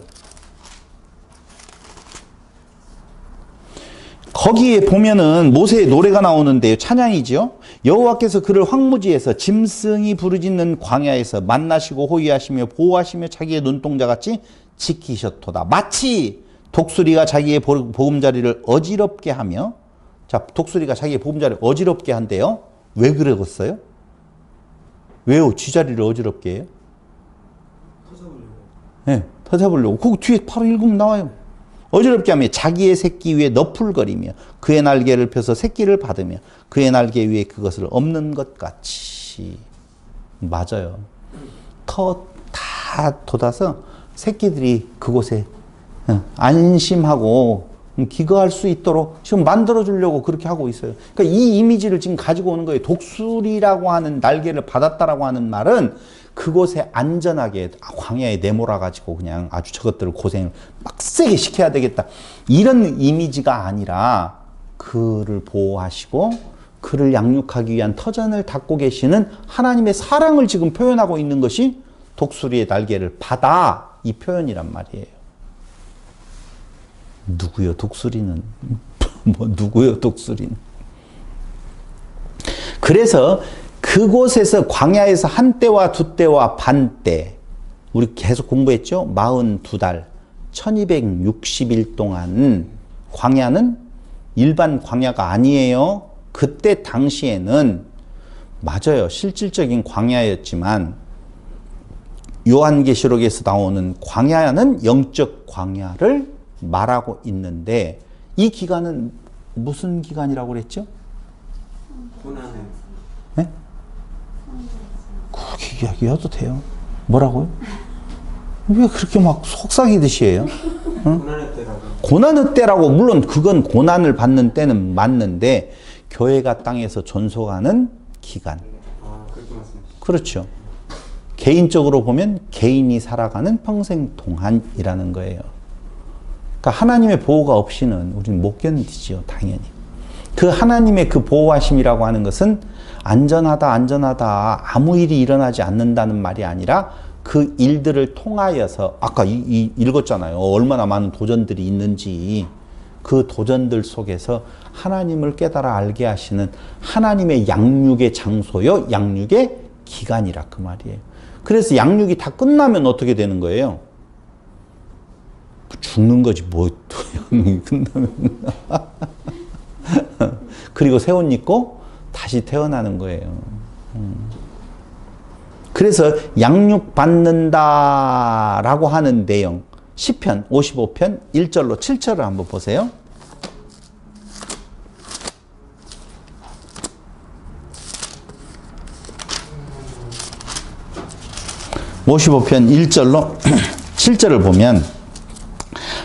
거기에 보면은 모세의 노래가 나오는데요. 찬양이지요. 여호와께서 그를 황무지에서 짐승이 부르짖는 광야에서 만나시고 호위하시며 보호하시며 자기의 눈동자같이 지키셨도다. 마치 독수리가 자기의 보금자리를 어지럽게 하며, 자, 독수리가 자기의 보금자리를 어지럽게 한대요. 왜 그러겠어요? 왜요? 쥐자리를 어지럽게 해요? 터져보려고. 네, 터잡으려고. 그 뒤에 바로 읽으면 나와요. 어지럽게 하며 자기의 새끼 위에 너풀거리며 그의 날개를 펴서 새끼를 받으며 그의 날개 위에 그것을 없는 것 같이. 맞아요. 터 다 돋아서 새끼들이 그곳에 안심하고 기거할 수 있도록 지금 만들어주려고 그렇게 하고 있어요. 그러니까 이 이미지를 지금 가지고 오는 거예요. 독수리라고 하는 날개를 받았다라고 하는 말은 그곳에 안전하게 광야에 내몰아가지고 그냥 아주 저것들을 고생을 빡세게 시켜야 되겠다. 이런 이미지가 아니라 그를 보호하시고 그를 양육하기 위한 터전을 닦고 계시는 하나님의 사랑을 지금 표현하고 있는 것이 독수리의 날개를 받아, 이 표현이란 말이에요. 누구요 독수리는? 뭐 누구요 독수리는? 그래서 그곳에서 광야에서 한 때와 두 때와 반 때, 우리 계속 공부했죠? 42달 1260일 동안 광야는 일반 광야가 아니에요. 그때 당시에는 맞아요. 실질적인 광야였지만 요한계시록에서 나오는 광야는 영적 광야를 말하고 있는데 이 기간은 무슨 기간이라고 그랬죠? 고난의. 네? 그렇게 이야기해도 돼요. 뭐라고요? 왜 그렇게 막 속삭이듯이 해요? 응? 고난의 때라고. 고난의 때라고, 물론 그건 고난을 받는 때는 맞는데 교회가 땅에서 존속하는 기간. 아, 그렇게 말씀하시죠. 그렇죠. 개인적으로 보면 개인이 살아가는 평생 동안이라는 거예요. 그러니까 하나님의 보호가 없이는 우리는 못 견디지요, 당연히. 그 하나님의 그 보호하심이라고 하는 것은 안전하다 아무 일이 일어나지 않는다는 말이 아니라 그 일들을 통하여서 아까 읽었잖아요. 얼마나 많은 도전들이 있는지. 그 도전들 속에서 하나님을 깨달아 알게 하시는 하나님의 양육의 장소요, 양육의 기간이라 그 말이에요. 그래서 양육이 다 끝나면 어떻게 되는 거예요? 죽는 거지 뭐 또 양육이 끝나면. 그리고 새 옷 입고 다시 태어나는 거예요. 그래서 양육받는다라고 하는 내용, 시편 55편 1절로 7절을 한번 보세요. (55편) 1절로 7절을 보면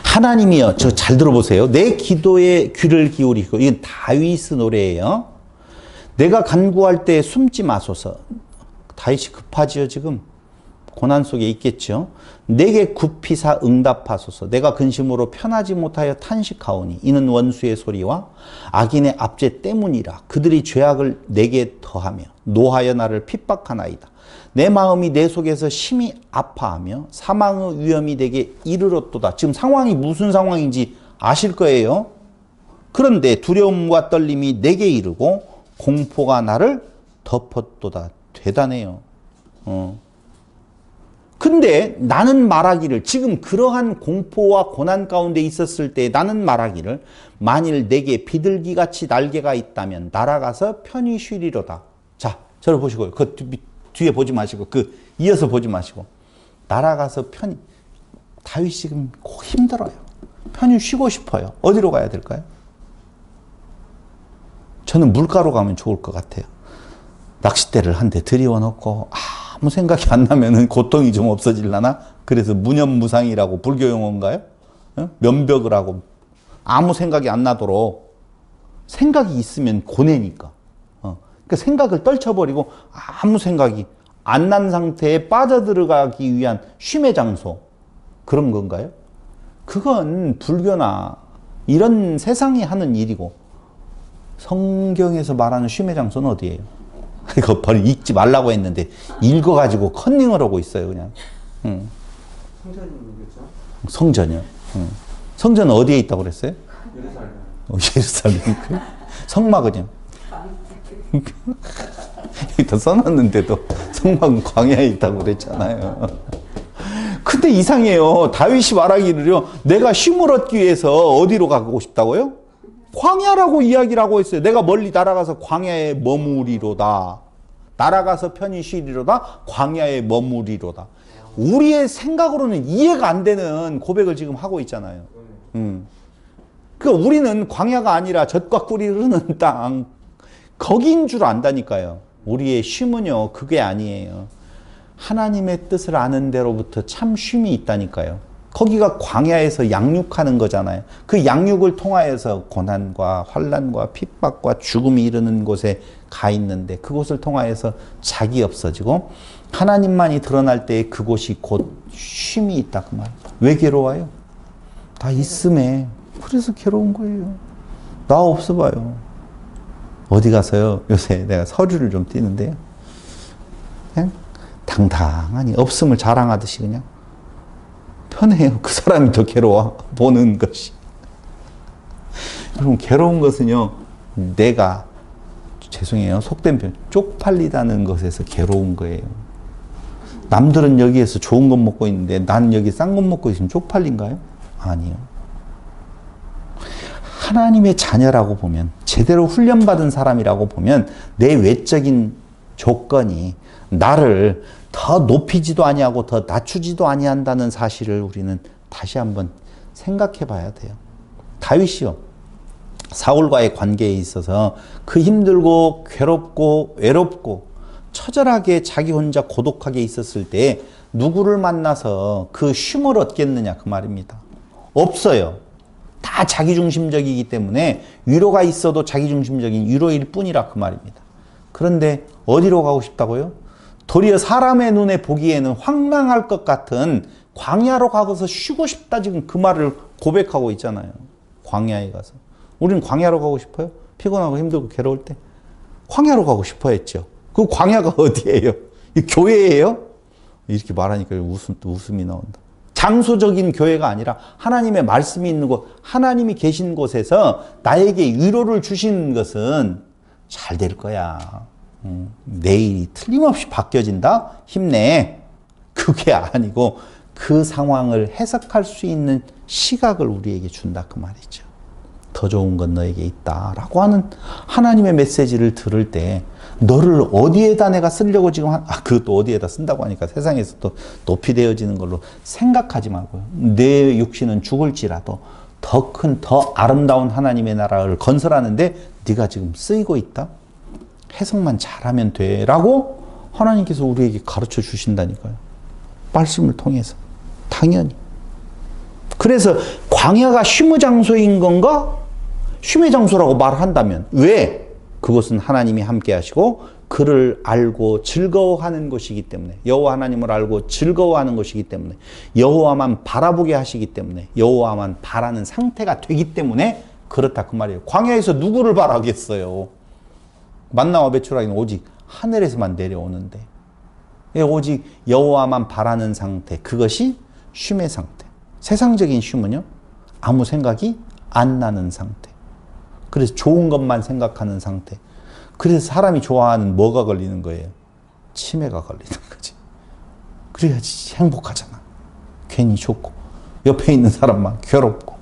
하나님이여, 저 잘 들어보세요. 내 기도에 귀를 기울이고, 이건 다윗 노래예요. 내가 간구할 때 숨지 마소서. 다윗이 급하지요, 지금. 고난 속에 있겠죠. 내게 굽히사 응답하소서. 내가 근심으로 편하지 못하여 탄식하오니 이는 원수의 소리와 악인의 압제 때문이라. 그들이 죄악을 내게 더하며 노하여 나를 핍박하나이다. 내 마음이 내 속에서 심히 아파하며 사망의 위험이 내게 이르렀도다. 지금 상황이 무슨 상황인지 아실 거예요. 그런데 두려움과 떨림이 내게 이르고 공포가 나를 덮었도다. 대단해요. 근데 나는 말하기를, 지금 그러한 공포와 고난 가운데 있었을 때 나는 말하기를, 만일 내게 비둘기같이 날개가 있다면 날아가서 편히 쉬리로다. 자, 저를 보시고요. 그 뒤에 보지 마시고, 이어서 보지 마시고, 날아가서 편히. 다윗이 지금 힘들어요. 편히 쉬고 싶어요. 어디로 가야 될까요? 저는 물가로 가면 좋을 것 같아요. 낚싯대를 한 대 들이워놓고 아무 생각이 안 나면은 고통이 좀 없어질라나? 그래서 무념무상이라고 불교 용어인가요? 면벽을 하고 아무 생각이 안 나도록, 생각이 있으면 고뇌니까. 그러니까 생각을 떨쳐버리고 아무 생각이 안 난 상태에 빠져들어가기 위한 쉼의 장소, 그런 건가요? 그건 불교나 이런 세상이 하는 일이고, 성경에서 말하는 쉼의 장소는 어디예요? 이거 바로 읽지 말라고 했는데 읽어가지고 컨닝을 하고 있어요, 그냥. 성전이겠죠? 성전이요. 성전은 어디에 있다고 그랬어요? 예루살렘. 예루살렘. 성막은요? 여기다 써놨는데도 성막은 광야에 있다고 그랬잖아요. 근데 이상해요. 다윗이 말하기를요. 내가 쉼을 얻기 위해서 어디로 가고 싶다고요? 광야라고 이야기를 하고 있어요. 내가 멀리 날아가서 광야에 머무리로다. 날아가서 편히 쉬리로다. 광야에 머무리로다. 우리의 생각으로는 이해가 안 되는 고백을 지금 하고 있잖아요. 그러니까 우리는 광야가 아니라 젖과 꿀이 흐르는 땅, 거기인 줄 안다니까요. 우리의 쉼은요, 그게 아니에요. 하나님의 뜻을 아는 데로부터 참 쉼이 있다니까요. 거기가 광야에서 양육하는 거잖아요. 그 양육을 통하여서 고난과 환난과 핍박과 죽음이 이르는 곳에 가 있는데 그곳을 통하여서 작이 없어지고 하나님만이 드러날 때에 그곳이 곧 쉼이 있다 그 말이에요. 왜 괴로워요? 다 있음에. 그래서 괴로운 거예요. 나 없어 봐요. 어디 가서요? 요새 내가 서류를 좀 띄는데요. 그냥 당당하니 없음을 자랑하듯이 그냥 편해요. 그 사람이 더 괴로워. 보는 것이. 여러분, 괴로운 것은요, 내가, 죄송해요. 속된 표현, 쪽팔리다는 것에서 괴로운 거예요. 남들은 여기에서 좋은 것 먹고 있는데 나는 여기 싼 것 먹고 있으면 쪽팔린가요? 아니요. 하나님의 자녀라고 보면, 제대로 훈련받은 사람이라고 보면 내 외적인 조건이 나를 더 높이지도 아니하고 더 낮추지도 아니한다는 사실을 우리는 다시 한번 생각해 봐야 돼요. 다윗이요. 사울과의 관계에 있어서 그 힘들고 괴롭고 외롭고 처절하게 자기 혼자 고독하게 있었을 때 누구를 만나서 그 쉼을 얻겠느냐 그 말입니다. 없어요. 다 자기중심적이기 때문에 위로가 있어도 자기중심적인 위로일 뿐이라 그 말입니다. 그런데 어디로 가고 싶다고요? 도리어 사람의 눈에 보기에는 황당할 것 같은 광야로 가서 쉬고 싶다 지금 그 말을 고백하고 있잖아요. 광야에 가서. 우리는 광야로 가고 싶어요? 피곤하고 힘들고 괴로울 때? 광야로 가고 싶어 했죠. 그 광야가 어디예요? 이 교회예요? 이렇게 말하니까 웃음이 나온다. 장소적인 교회가 아니라 하나님의 말씀이 있는 곳, 하나님이 계신 곳에서 나에게 위로를 주시는 것은 잘 될 거야. 내일이 틀림없이 바뀌어진다? 힘내. 그게 아니고 그 상황을 해석할 수 있는 시각을 우리에게 준다 그 말이죠. 더 좋은 건 너에게 있다 라고 하는 하나님의 메시지를 들을 때 너를 어디에다 내가 쓰려고 지금 그것도 어디에다 쓴다고 하니까 세상에서 또 높이 되어지는 걸로 생각하지 말고요. 내 육신은 죽을지라도 더 큰, 더 아름다운 하나님의 나라를 건설하는데 네가 지금 쓰이고 있다? 해석만 잘하면 돼 라고 하나님께서 우리에게 가르쳐 주신다니까요. 말씀을 통해서. 당연히. 그래서 광야가 쉼의 장소인 건가? 쉼의 장소라고 말한다면 왜? 그것은 하나님이 함께 하시고 그를 알고 즐거워하는 것이기 때문에, 여호와 하나님을 알고 즐거워하는 것이기 때문에, 여호와만 바라보게 하시기 때문에, 여호와만 바라는 상태가 되기 때문에 그렇다 그 말이에요. 광야에서 누구를 바라겠어요? 만나와 배추라기는 오직 하늘에서만 내려오는데 오직 여호와만 바라는 상태, 그것이 쉼의 상태. 세상적인 쉼은요, 아무 생각이 안 나는 상태. 그래서 좋은 것만 생각하는 상태. 그래서 사람이 좋아하는 뭐가 걸리는 거예요? 치매가 걸리는 거지. 그래야지 행복하잖아. 괜히 좋고 옆에 있는 사람만 괴롭고.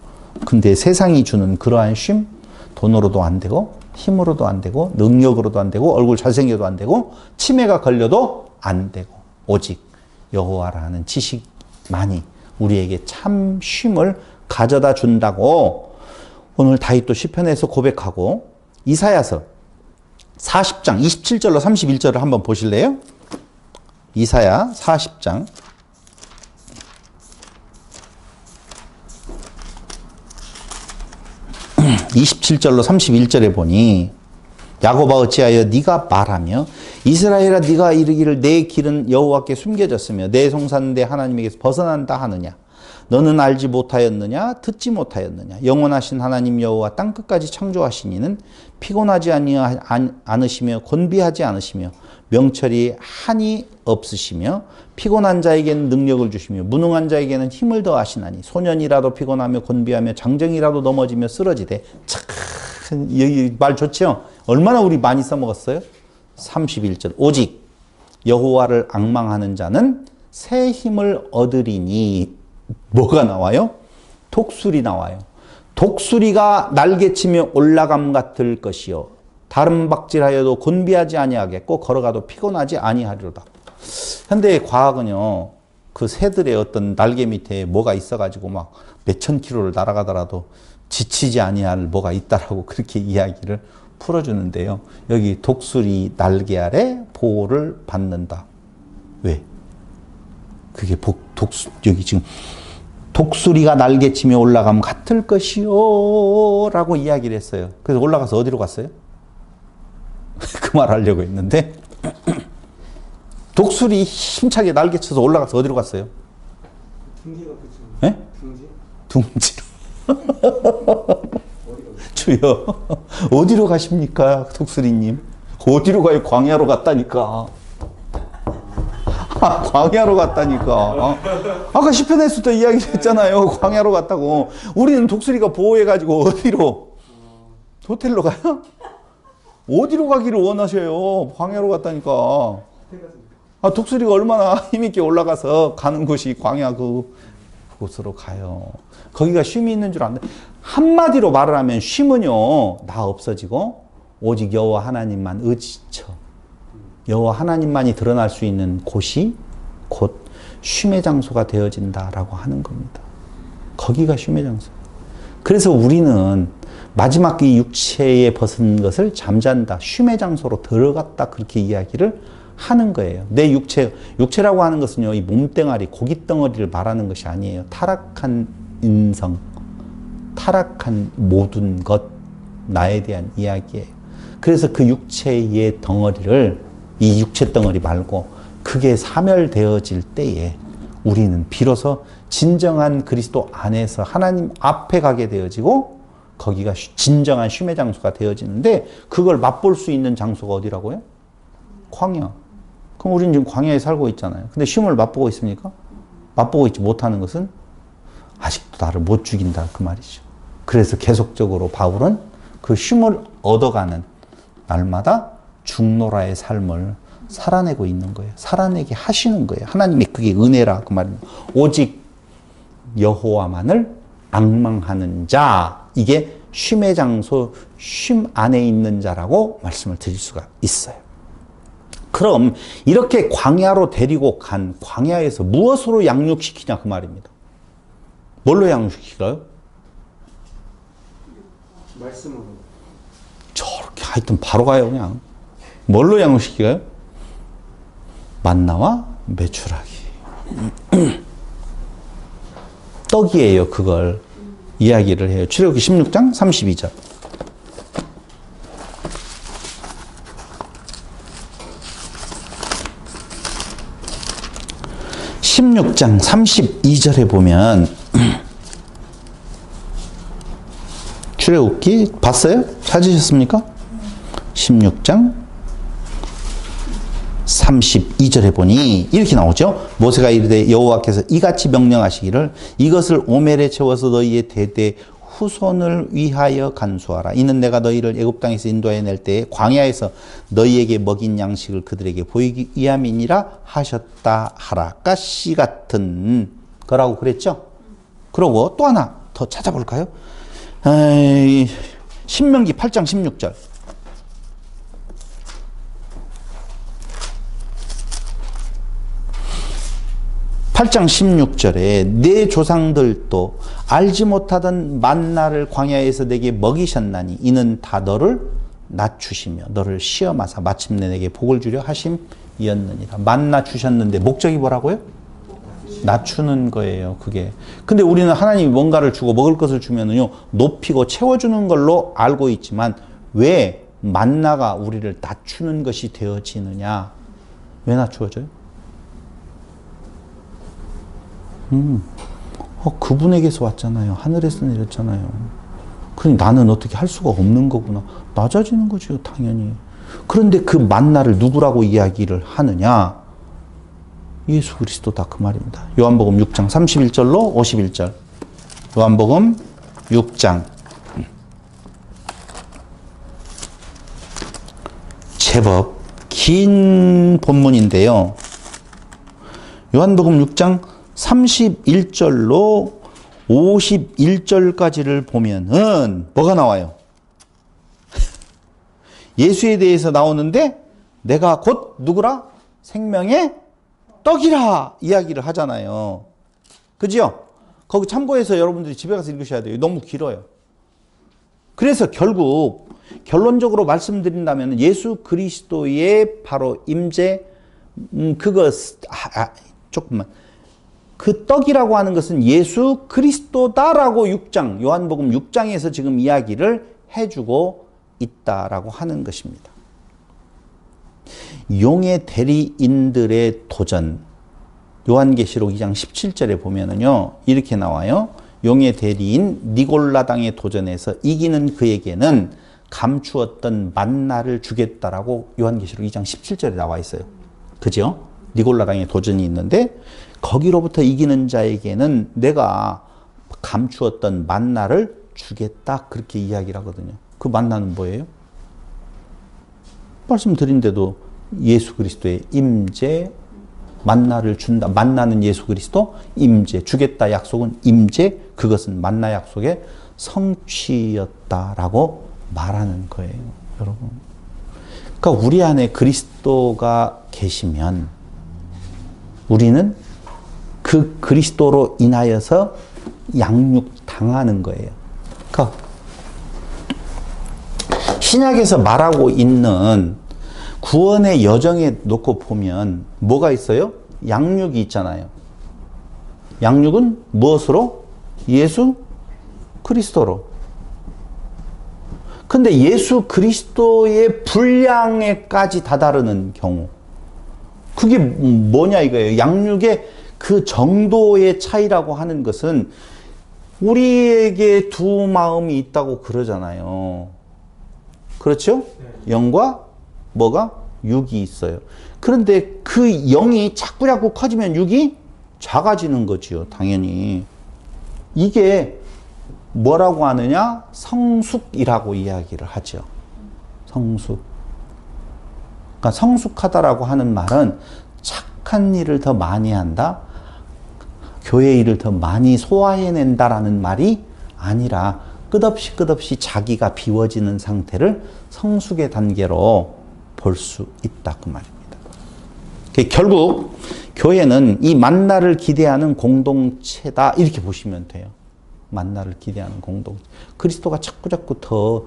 근데 세상이 주는 그러한 쉼, 돈으로도 안 되고 힘으로도 안 되고 능력으로도 안 되고 얼굴 잘생겨도 안 되고 치매가 걸려도 안 되고 오직 여호와라는 지식만이 우리에게 참 쉼을 가져다 준다고 오늘 다윗도 시편에서 고백하고, 이사야서 40장 27절로 31절을 한번 보실래요? 이사야 40장 27절로 31절에 보니 야곱아 어찌하여 네가 말하며 이스라엘아 네가 이르기를 내 길은 여호와께 숨겨졌으며 내 송사는 내 하나님에게서 벗어난다 하느냐. 너는 알지 못하였느냐 듣지 못하였느냐. 영원하신 하나님 여호와 땅끝까지 창조하신 이는 피곤하지 않으시며 곤비하지 않으시며 명철이 한이 없으시며 피곤한 자에게는 능력을 주시며 무능한 자에게는 힘을 더하시나니 소년이라도 피곤하며 곤비하며 장정이라도 넘어지며 쓰러지되. 참 여기 말 좋죠? 얼마나 우리 많이 써먹었어요? 31절 오직 여호와를 앙망하는 자는 새 힘을 얻으리니 뭐가 나와요? 독수리 나와요. 독수리가 날개치며 올라감 같을 것이요 다른 박질하여도 곤비하지 아니하겠고 걸어가도 피곤하지 아니하리로다. 현대의 과학은요, 그 새들의 어떤 날개 밑에 뭐가 있어가지고 막 몇천 킬로를 날아가더라도 지치지 아니할 뭐가 있다라고 그렇게 이야기를 풀어주는데요. 여기 독수리 날개 아래 보호를 받는다. 왜? 그게 여기 지금 독수리가 날개치며 올라가면 같을 것이요 라고 이야기를 했어요. 그래서 올라가서 어디로 갔어요? 그 말 하려고 했는데 독수리 힘차게 날개쳐서 올라가서 어디로 갔어요? 둥지가 그쵸? 예? 둥지? 둥지로. 주여 어디로 가십니까 독수리님? 어디로 가요? 광야로 갔다니까. 광야로 갔다니까. 아까 시편에서도 도 이야기했잖아요. 광야로 갔다고. 우리는 독수리가 보호해가지고 어디로? 호텔로 가요? 어디로 가기를 원하셔요? 광야로 갔다니까. 독수리가 얼마나 힘있게 올라가서 가는 곳이 광야 그곳으로 가요. 거기가 쉼이 있는 줄 안다. 한마디로 말을 하면 쉼은요, 다 없어지고 오직 여호와 하나님만 의지쳐. 여호와 하나님만이 드러날 수 있는 곳이 곧 쉼의 장소가 되어진다라고 하는 겁니다. 거기가 쉼의 장소. 그래서 우리는 마지막 이 육체에 벗은 것을 잠잔다, 쉼의 장소로 들어갔다 그렇게 이야기를 하는 거예요. 내 육체라고 하는 것은요, 이 몸뚱아리, 고깃덩어리를 말하는 것이 아니에요. 타락한 인성, 타락한 모든 것, 나에 대한 이야기예요. 그래서 그 육체의 덩어리를 이 육체 덩어리 말고 그게 사멸되어질 때에 우리는 비로소 진정한 그리스도 안에서 하나님 앞에 가게 되어지고 거기가 진정한 쉼의 장소가 되어지는데 그걸 맛볼 수 있는 장소가 어디라고요? 광야. 그럼 우리는 지금 광야에 살고 있잖아요. 근데 쉼을 맛보고 있습니까? 맛보고 있지 못하는 것은 아직도 나를 못 죽인다 그 말이죠. 그래서 계속적으로 바울은 그 쉼을 얻어가는 날마다 중노라의 삶을 살아내고 있는 거예요. 살아내게 하시는 거예요. 하나님의 그게 은혜라 그 말입니다. 오직 여호와만을 앙망하는 자, 이게 쉼의 장소, 쉼 안에 있는 자라고 말씀을 드릴 수가 있어요. 그럼 이렇게 광야로 데리고 간 광야에서 무엇으로 양육시키냐 그 말입니다. 뭘로 양육시킬까요? 말씀으로. 저렇게 하여튼 바로 가요 그냥. 뭘로 양육시킬까요? 만나와 메추라기. 떡이에요. 그걸 이야기를 해요. 출애굽기 16장 32절. 16장 32절에 보면 출애굽기 봤어요? 찾으셨습니까? 16장 32절에 보니 이렇게 나오죠. 모세가 이르되 여호와께서 이같이 명령하시기를 이것을 오멜에 채워서 너희의 대대 후손을 위하여 간수하라. 이는 내가 너희를 애굽 땅에서 인도해 낼 때에 광야에서 너희에게 먹인 양식을 그들에게 보이기 위함이니라 하셨다 하라. 가시 같은 거라고 그랬죠. 그러고 또 하나 더 찾아볼까요? 신명기 8장 16절. 8장 16절에 내 조상들도 알지 못하던 만나를 광야에서 내게 먹이셨나니 이는 다 너를 낮추시며 너를 시험하사 마침내 내게 복을 주려 하심이었느니라. 만나 주셨는데 목적이 뭐라고요? 낮추는 거예요. 그게. 근데 우리는 하나님이 뭔가를 주고 먹을 것을 주면은요 높이고 채워주는 걸로 알고 있지만 왜 만나가 우리를 낮추는 것이 되어지느냐? 왜 낮추어져요? 그분에게서 왔잖아요. 하늘에서 내렸잖아요. 그러니 나는 어떻게 할 수가 없는 거구나. 낮아지는 거죠, 당연히. 그런데 그 만나를 누구라고 이야기를 하느냐? 예수 그리스도다 그 말입니다. 요한복음 6장 31절로 51절. 요한복음 6장. 제법 긴 본문인데요. 요한복음 6장 31절로 51절까지를 보면은 뭐가 나와요? 예수에 대해서 나오는데 내가 곧 누구라? 생명의 떡이라 이야기를 하잖아요. 그죠? 거기 참고해서 여러분들이 집에 가서 읽으셔야 돼요. 너무 길어요. 그래서 결국 결론적으로 말씀드린다면 예수 그리스도의 바로 임재 조금만 그 떡이라고 하는 것은 예수 그리스도다라고 요한복음 6장에서 지금 이야기를 해주고 있다라고 하는 것입니다. 용의 대리인들의 도전 요한계시록 2장 17절에 보면은요 이렇게 나와요. 용의 대리인 니골라당의 도전에서 이기는 그에게는 감추었던 만나를 주겠다라고 요한계시록 2장 17절에 나와 있어요. 그죠? 니골라당의 도전이 있는데 거기로부터 이기는 자에게는 내가 감추었던 만나를 주겠다 그렇게 이야기를 하거든요. 그 만나는 뭐예요? 말씀드린데도 예수 그리스도의 임재 만나를 준다. 만나는 예수 그리스도 임재 주겠다 약속은 임재 그것은 만나 약속의 성취였다라고 말하는 거예요. 여러분. 그러니까 우리 안에 그리스도가 계시면 우리는 그 그리스도로 인하여서 양육당하는 거예요. 그러니까 신약에서 말하고 있는 구원의 여정에 놓고 보면 뭐가 있어요? 양육이 있잖아요. 양육은 무엇으로? 예수 그리스도로. 근데 예수 그리스도의 분량에까지 다다르는 경우 그게 뭐냐 이거예요. 양육의 그 정도의 차이라고 하는 것은 우리에게 두 마음이 있다고 그러잖아요. 그렇죠? 영과 뭐가? 육이 있어요. 그런데 그 영이 자꾸 커지면 육이 작아지는 거지요. 당연히. 이게 뭐라고 하느냐? 성숙이라고 이야기를 하죠. 성숙. 그러니까 성숙하다라고 하는 말은 착한 일을 더 많이 한다. 교회 일을 더 많이 소화해낸다라는 말이 아니라 끝없이 자기가 비워지는 상태를 성숙의 단계로 볼 수 있다 그 말입니다. 결국 교회는 이 만나를 기대하는 공동체다 이렇게 보시면 돼요. 만나를 기대하는 공동체. 그리스도가 자꾸 더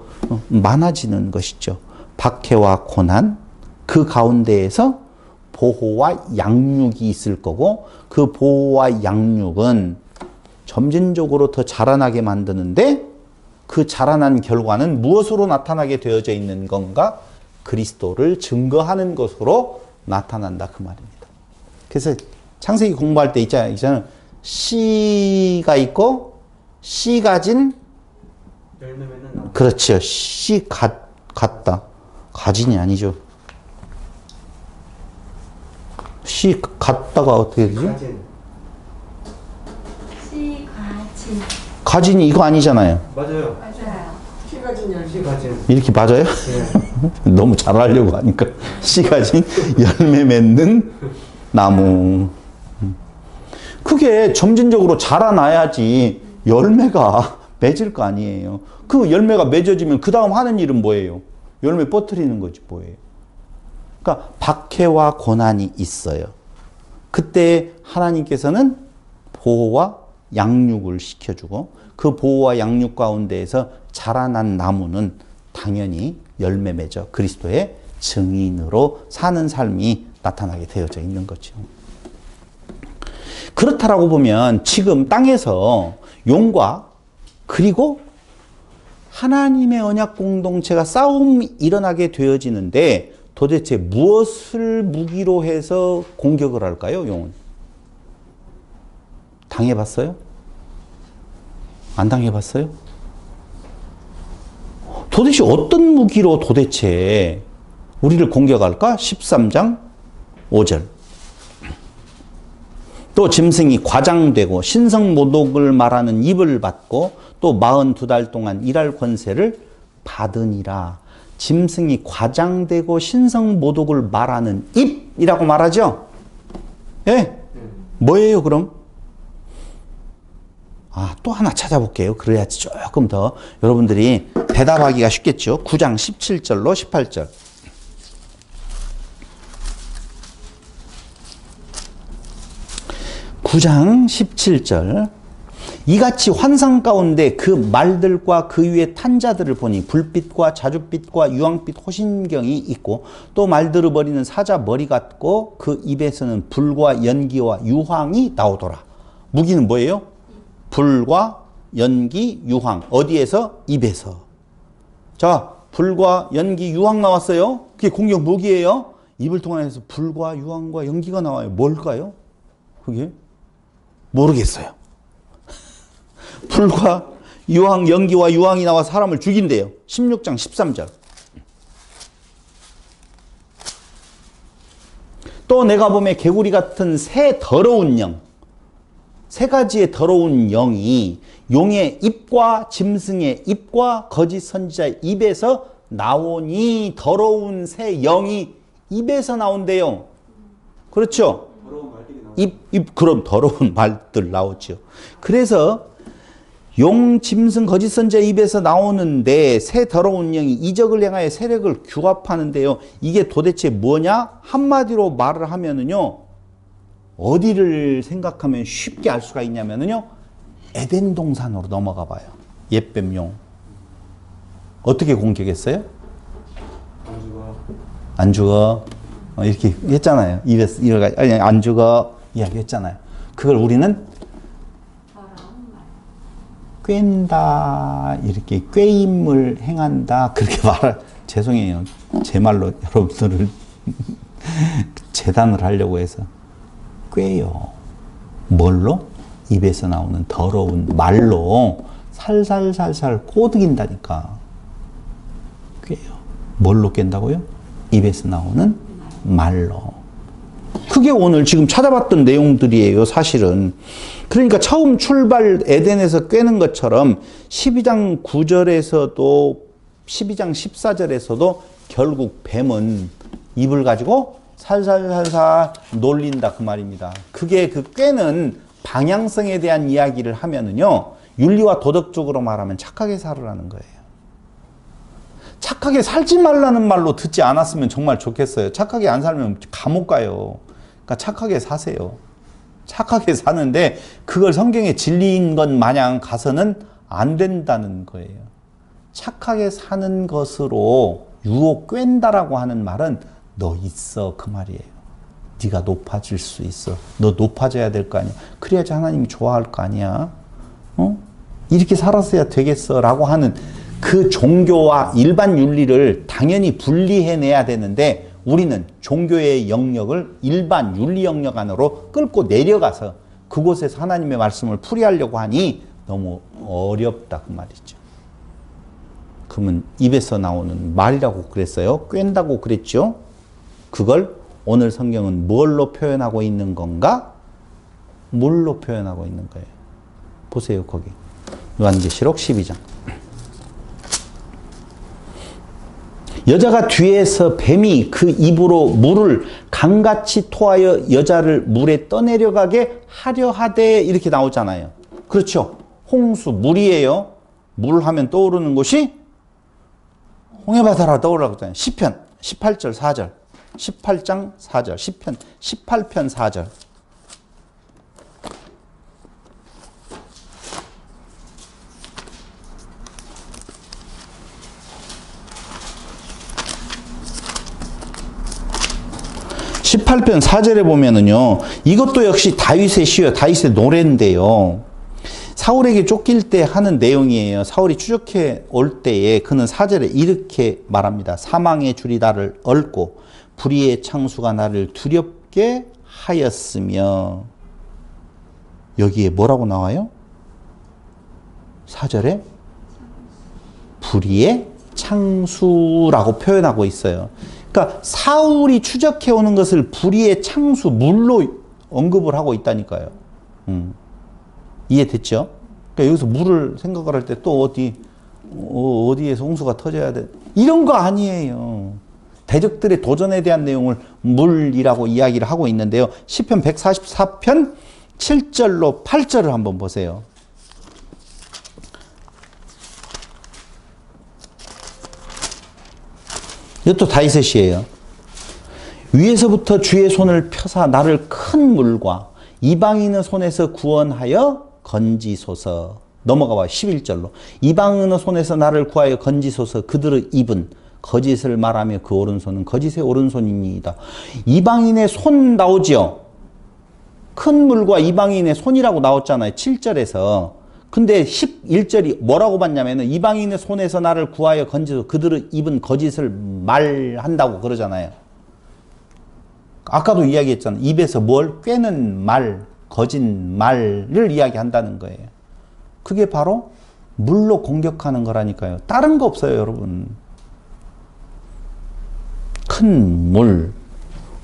많아지는 것이죠. 박해와 고난 그 가운데에서 보호와 양육이 있을 거고 그 보호와 양육은 점진적으로 더 자라나게 만드는데 그 자라난 결과는 무엇으로 나타나게 되어져 있는 건가? 그리스도를 증거하는 것으로 나타난다 그 말입니다. 그래서 창세기 공부할 때 있잖아요. 씨가 있고 씨 가진 열매맺는 나무. 그렇죠. 씨 같다. 가진이 아니죠. 씨 같다가 어떻게 되지? 가진. 시가진. 가진이 이거 아니잖아요. 맞아요. 맞아요. 시가진 열매. 시가진. 이렇게 맞아요? 네. 너무 잘하려고 하니까 씨 가진 열매 맺는 나무. 그게 점진적으로 자라나야지 열매가 맺을 거 아니에요. 그 열매가 맺어지면 그 다음 하는 일은 뭐예요? 열매 뻗어리는 거지 뭐예요. 그러니까 박해와 고난이 있어요. 그때 하나님께서는 보호와 양육을 시켜주고 그 보호와 양육 가운데에서 자라난 나무는 당연히 열매 맺어 그리스도의 증인으로 사는 삶이 나타나게 되어져 있는 거죠. 그렇다라고 보면 지금 땅에서 용과 그리고 하나님의 언약 공동체가 싸움이 일어나게 되어지는데 도대체 무엇을 무기로 해서 공격을 할까요, 용은? 당해봤어요? 안 당해봤어요? 도대체 어떤 무기로 도대체 우리를 공격할까? 13장 5절. 또 짐승이 과장되고 신성모독을 말하는 입을 받고 또 42달 동안 일할 권세를 받으니라. 짐승이 과장되고 신성모독을 말하는 입이라고 말하죠? 예? 뭐예요, 그럼? 또 하나 찾아볼게요. 그래야지 조금 더 여러분들이 대답하기가 쉽겠죠. 9장 17절로 18절. 9장 17절. 이같이 환상 가운데 그 말들과 그 위에 탄 자들을 보니 불빛과 자줏빛과 유황빛 호신경이 있고 또 말들을 버리는 사자 머리 같고 그 입에서는 불과 연기와 유황이 나오더라. 무기는 뭐예요? 불과 연기, 유황. 어디에서? 입에서. 자, 불과 연기, 유황 나왔어요. 그게 공격 무기예요. 입을 통해서 불과 유황과 연기가 나와요. 뭘까요? 그게? 모르겠어요. 불과 유황, 연기와 유황이 나와 사람을 죽인대요. 16장 13절. 또 내가 보매 개구리 같은 새 더러운 영, 세 가지의 더러운 영이 용의 입과 짐승의 입과 거짓 선지자의 입에서 나오니 더러운 새 영이 입에서 나온대요. 그렇죠? 더러운 말들이 나오죠. 그럼 더러운 말들 나오죠. 그래서 용, 짐승, 거짓 선지자의 입에서 나오는데 새 더러운 영이 이적을 행하여 세력을 규합하는데요. 이게 도대체 뭐냐? 한마디로 말을 하면은요. 어디를 생각하면 쉽게 알 수가 있냐면은요. 에덴 동산으로 넘어가 봐요. 옛뱀용. 어떻게 공격했어요? 안 죽어. 이렇게 했잖아요. 입에서 아니 안 죽어 이야기했잖아요. 그걸 우리는 꿰인다 이렇게 꿰임을 행한다 그렇게 말할 죄송해요. 제 말로 여러분들을 재단을 하려고 해서 꿰요. 뭘로? 입에서 나오는 더러운 말로 살살살살 꼬드긴다니까. 꿰요. 뭘로 깬다고요? 입에서 나오는 말로. 그게 오늘 지금 찾아봤던 내용들이에요, 사실은. 그러니까 처음 출발 에덴에서 꿰는 것처럼 12장 9절에서도 12장 14절에서도 결국 뱀은 입을 가지고 살살살살 놀린다 그 말입니다. 그게 그 꿰는 방향성에 대한 이야기를 하면은요, 윤리와 도덕적으로 말하면 착하게 살으라는 거예요. 착하게 살지 말라는 말로 듣지 않았으면 정말 좋겠어요. 착하게 안 살면 감옥 가요. 그러니까 착하게 사세요. 착하게 사는데 그걸 성경의 진리인 것 마냥 가서는 안 된다는 거예요. 착하게 사는 것으로 유혹 꿰다라고 하는 말은 너 있어 그 말이에요. 네가 높아질 수 있어. 너 높아져야 될 거 아니야. 그래야지 하나님이 좋아할 거 아니야. 이렇게 살았어야 되겠어 라고 하는 그 종교와 일반 윤리를 당연히 분리해내야 되는데 우리는 종교의 영역을 일반 윤리 영역 안으로 끌고 내려가서 그곳에서 하나님의 말씀을 풀이하려고 하니 너무 어렵다 그 말이죠. 그러면 입에서 나오는 말이라고 그랬어요. 꿰다고 그랬죠. 그걸 오늘 성경은 뭘로 표현하고 있는 건가? 뭘로 표현하고 있는 거예요? 보세요 거기 요한계시록 12장. 여자가 뒤에서 뱀이 그 입으로 물을 강같이 토하여 여자를 물에 떠내려가게 하려 하되 이렇게 나오잖아요. 그렇죠? 홍수, 물이에요. 물 하면 떠오르는 곳이 홍해바다라 떠오르라고 했잖아요. 시편 18절 4절 18장 4절 시편 18편 4절 18편 4절에 보면은요, 이것도 역시 다윗의 시요, 다윗의 노래인데요. 사울에게 쫓길 때 하는 내용이에요. 사울이 추적해 올 때에 그는 4절에 이렇게 말합니다. 사망의 줄이 나를 얽고 불의의 창수가 나를 두렵게 하였으며. 여기에 뭐라고 나와요? 4절에 불의의 창수라고 표현하고 있어요. 그러니까 사울이 추적해 오는 것을 불의의 창수, 물로 언급을 하고 있다니까요. 이해됐죠? 그러니까 여기서 물을 생각을 할 때 또 어디에서 홍수가 터져야 돼. 이런 거 아니에요. 대적들의 도전에 대한 내용을 물이라고 이야기를 하고 있는데요. 시편 144편 7절로 8절을 한번 보세요. 이것도 다윗의 시예요. 위에서부터 주의 손을 펴사 나를 큰 물과 이방인의 손에서 구원하여 건지소서. 넘어가 봐. 11절로. 이방인의 손에서 나를 구하여 건지소서. 그들의 입은 거짓을 말하며 그 오른손은 거짓의 오른손이니이다. 이방인의 손 나오지요. 큰 물과 이방인의 손이라고 나왔잖아요. 7절에서. 근데 11절이 뭐라고 봤냐면은 이방인의 손에서 나를 구하여 건지소서. 그들의 입은 거짓을 말한다고 그러잖아요. 아까도 이야기했잖아요. 입에서 뭘 꿰는 말, 거짓말을 이야기한다는 거예요. 그게 바로 물로 공격하는 거라니까요. 다른 거 없어요, 여러분. 큰 물.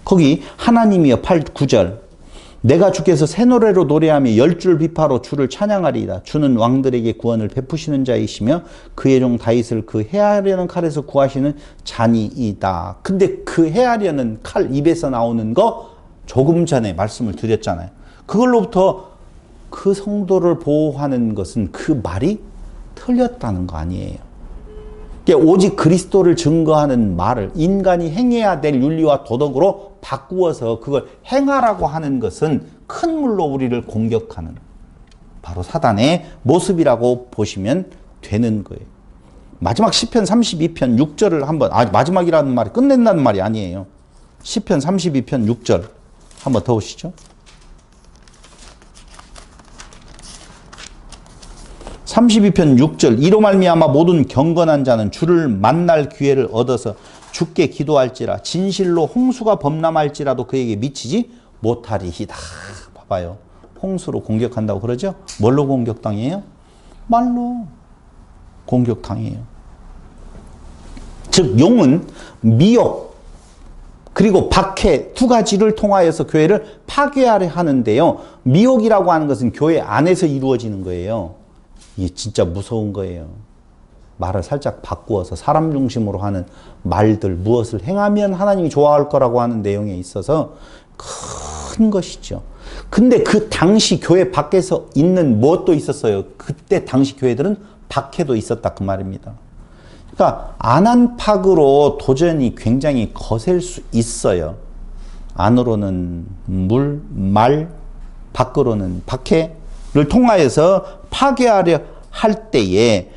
거기 하나님이여 9절. 내가 주께서 새 노래로 노래하며 열줄 비파로 주를 찬양하리이다. 주는 왕들에게 구원을 베푸시는 자이시며 그의 종 다윗을 그 해하려는 칼에서 구하시는 자니이다. 근데 그 해하려는 칼 입에서 나오는 거 조금 전에 말씀을 드렸잖아요. 그걸로부터 그 성도를 보호하는 것은 그 말이 틀렸다는 거 아니에요. 그러니까 오직 그리스도를 증거하는 말을 인간이 행해야 될 윤리와 도덕으로 바꾸어서 그걸 행하라고 하는 것은 큰 물로 우리를 공격하는 바로 사단의 모습이라고 보시면 되는 거예요. 마지막 시편 32편 6절을 한번, 마지막이라는 말이 끝낸다는 말이 아니에요. 시편 32편 6절 한번 더 보시죠. 32편 6절. 이로 말미암아 모든 경건한 자는 주를 만날 기회를 얻어서 주께 기도할지라 진실로 홍수가 범람할지라도 그에게 미치지 못하리이다. 봐봐요. 홍수로 공격한다고 그러죠? 뭘로 공격당해요? 말로 공격당해요. 즉 용은 미혹 그리고 박해 두 가지를 통하여서 교회를 파괴하려 하는데요. 미혹이라고 하는 것은 교회 안에서 이루어지는 거예요. 이게 진짜 무서운 거예요. 말을 살짝 바꾸어서 사람 중심으로 하는 말들, 무엇을 행하면 하나님이 좋아할 거라고 하는 내용에 있어서 큰 것이죠. 근데 그 당시 교회 밖에서 있는 무엇도 있었어요. 그때 당시 교회들은 박해도 있었다 그 말입니다. 그러니까 안안팍으로 도전이 굉장히 거셀 수 있어요. 안으로는 물, 말, 밖으로는 박해를 통하여서 파괴하려 할 때에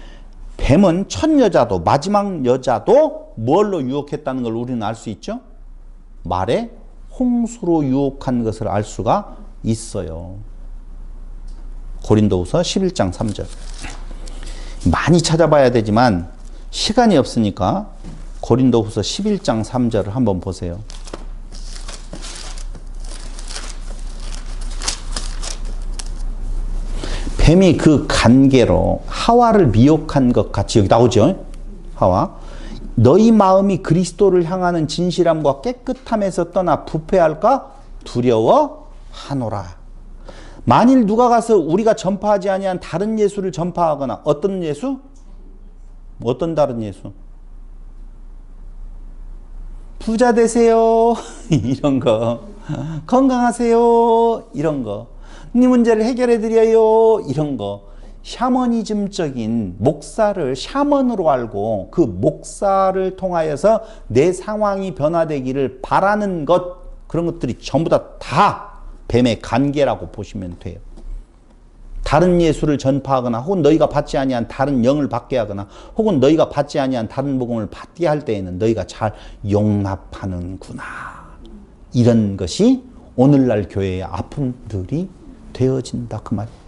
뱀은 첫 여자도 마지막 여자도 뭘로 유혹했다는 걸 우리는 알 수 있죠? 말에 홍수로 유혹한 것을 알 수가 있어요. 고린도후서 11장 3절. 많이 찾아봐야 되지만 시간이 없으니까 고린도후서 11장 3절을 한번 보세요. 뱀이 그 간계로 하와를 미혹한 것 같이 여기 나오죠. 하와. 너희 마음이 그리스도를 향하는 진실함과 깨끗함에서 떠나 부패할까 두려워하노라. 만일 누가 가서 우리가 전파하지 아니한 다른 예수를 전파하거나 어떤 예수? 어떤 다른 예수? 부자 되세요. 이런 거. 건강하세요. 이런 거. 네 문제를 해결해 드려요. 이런 거. 샤머니즘적인 목사를 샤먼으로 알고 그 목사를 통하여서 내 상황이 변화되기를 바라는 것, 그런 것들이 전부 다 뱀의 간계라고 보시면 돼요. 다른 예수를 전파하거나 혹은 너희가 받지 아니한 다른 영을 받게 하거나 혹은 너희가 받지 아니한 다른 복음을 받게 할 때에는 너희가 잘 용납하는구나. 이런 것이 오늘날 교회의 아픔들이 되어진다 그 말이에요.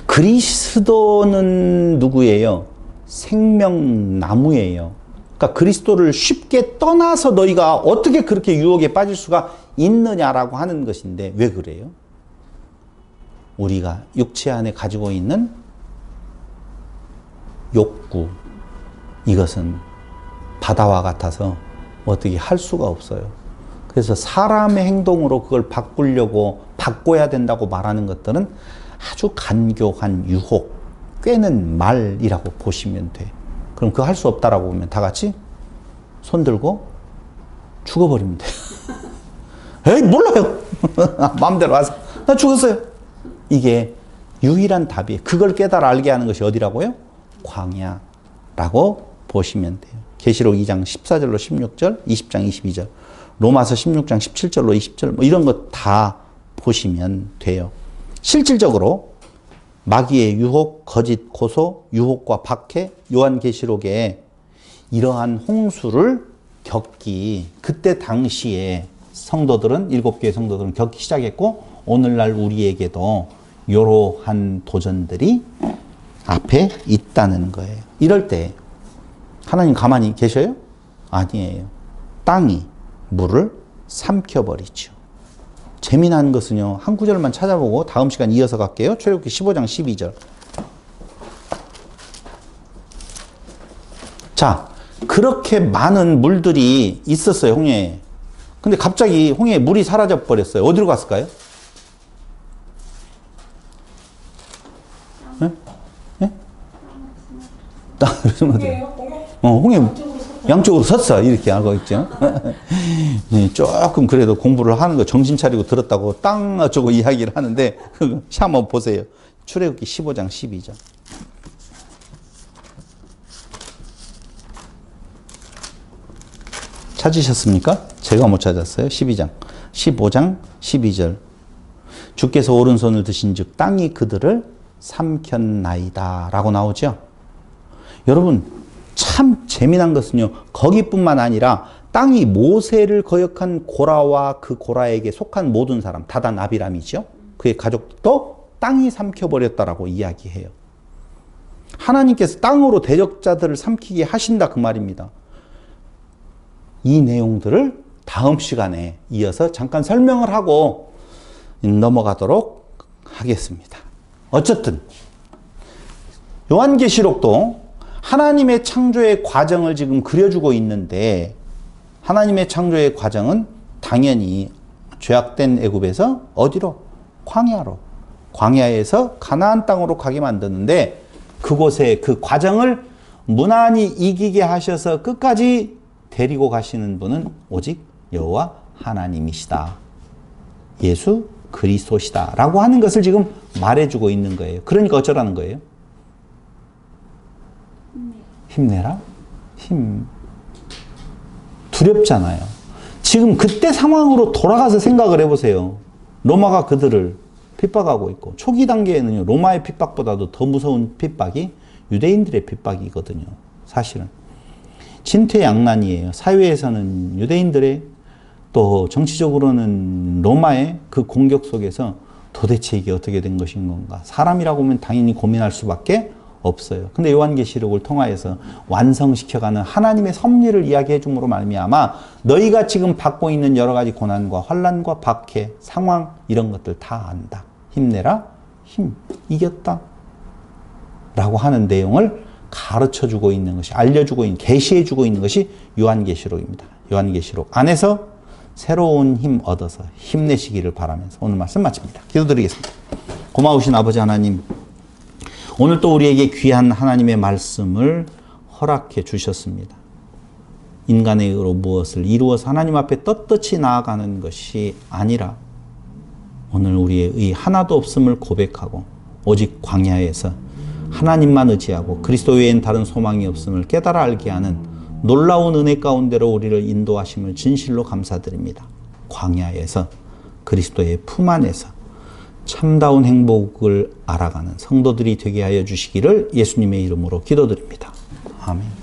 그리스도는 누구예요? 생명나무예요. 그러니까 그리스도를 쉽게 떠나서 너희가 어떻게 그렇게 유혹에 빠질 수가 있느냐라고 하는 것인데 왜 그래요? 우리가 육체 안에 가지고 있는 욕구, 이것은 바다와 같아서 어떻게 할 수가 없어요. 그래서 사람의 행동으로 그걸 바꿔야 된다고 말하는 것들은 아주 간교한 유혹, 꿰는 말이라고 보시면 돼. 그럼 그거 할 수 없다라고 보면 다 같이 손 들고 죽어버리면 돼. 에이, 몰라요. 마음대로 와서. 나 죽었어요. 이게 유일한 답이에요. 그걸 깨달아 알게 하는 것이 어디라고요? 광야라고 보시면 돼요. 계시록 2장 14절로 16절, 20장 22절, 로마서 16장 17절로 20절 뭐 이런 것 다 보시면 돼요. 실질적으로 마귀의 유혹, 거짓 고소, 유혹과 박해, 요한계시록에 이러한 홍수를 겪기, 그때 당시에 성도들은, 7교회 성도들은 겪기 시작했고, 오늘날 우리에게도 이러한 도전들이 앞에 있다는 거예요. 이럴 때 하나님 가만히 계셔요? 아니에요. 땅이 물을 삼켜버리죠. 재미난 것은요, 한 구절만 찾아보고 다음 시간 이어서 갈게요. 출애굽기 15장 12절. 자, 그렇게 많은 물들이 있었어요, 홍해에. 근데 갑자기 홍해에 물이 사라져 버렸어요. 어디로 갔을까요? 네? 네? 홍해예요? 홍해? 홍해 양쪽으로 섰다. 양쪽으로 섰어. 이렇게 알고 있죠. 네, 조금 그래도 공부를 하는 거 정신 차리고 들었다고 땅 어쩌고 이야기를 하는데 한번 보세요. 출애굽기 15장 12절. 찾으셨습니까? 제가 못 찾았어요. 15장 12절. 주께서 오른손을 드신 즉 땅이 그들을 삼켰나이다 라고 나오죠. 여러분 참 재미난 것은요, 거기뿐만 아니라 땅이 모세를 거역한 고라와 그 고라에게 속한 모든 사람, 다단 아비람이죠. 그의 가족도 땅이 삼켜버렸다라고 이야기해요. 하나님께서 땅으로 대적자들을 삼키게 하신다 그 말입니다. 이 내용들을 다음 시간에 이어서 잠깐 설명을 하고 넘어가도록 하겠습니다. 어쨌든 요한계시록도 하나님의 창조의 과정을 지금 그려주고 있는데, 하나님의 창조의 과정은 당연히 죄악된 애굽에서 어디로? 광야로. 광야에서 가나안 땅으로 가게 만드는데, 그곳에 그 과정을 무난히 이기게 하셔서 끝까지 데리고 가시는 분은 오직 여호와 하나님이시다. 예수 그리스도시다. 라고 하는 것을 지금 말해주고 있는 거예요. 그러니까 어쩌라는 거예요? 힘내라? 두렵잖아요. 지금 그때 상황으로 돌아가서 생각을 해보세요. 로마가 그들을 핍박하고 있고, 초기 단계에는요, 로마의 핍박보다도 더 무서운 핍박이 유대인들의 핍박이거든요. 사실은. 진퇴양난이에요. 사회에서는 유대인들의, 또 정치적으로는 로마의 그 공격 속에서 도대체 이게 어떻게 된 것인 건가. 사람이라고 하면 당연히 고민할 수밖에 없어요. 근데 요한계시록을 통하여서 완성시켜가는 하나님의 섭리를 이야기해 줌으로 말미암아 너희가 지금 받고 있는 여러 가지 고난과 환난과 박해, 상황 이런 것들 다 안다. 힘내라. 이겼다. 라고 하는 내용을 가르쳐주고 있는 것이, 알려주고 있는, 계시해주고 있는 것이 요한계시록입니다. 요한계시록 안에서 새로운 힘 얻어서 힘내시기를 바라면서 오늘 말씀 마칩니다. 기도드리겠습니다. 고마우신 아버지 하나님, 오늘 또 우리에게 귀한 하나님의 말씀을 허락해 주셨습니다. 인간의 의로 무엇을 이루어서 하나님 앞에 떳떳이 나아가는 것이 아니라 오늘 우리의 의 하나도 없음을 고백하고 오직 광야에서 하나님만 의지하고 그리스도 외엔 다른 소망이 없음을 깨달아 알게 하는 놀라운 은혜 가운데로 우리를 인도하심을 진실로 감사드립니다. 광야에서 그리스도의 품 안에서 참다운 행복을 알아가는 성도들이 되게 하여 주시기를 예수님의 이름으로 기도드립니다. 아멘.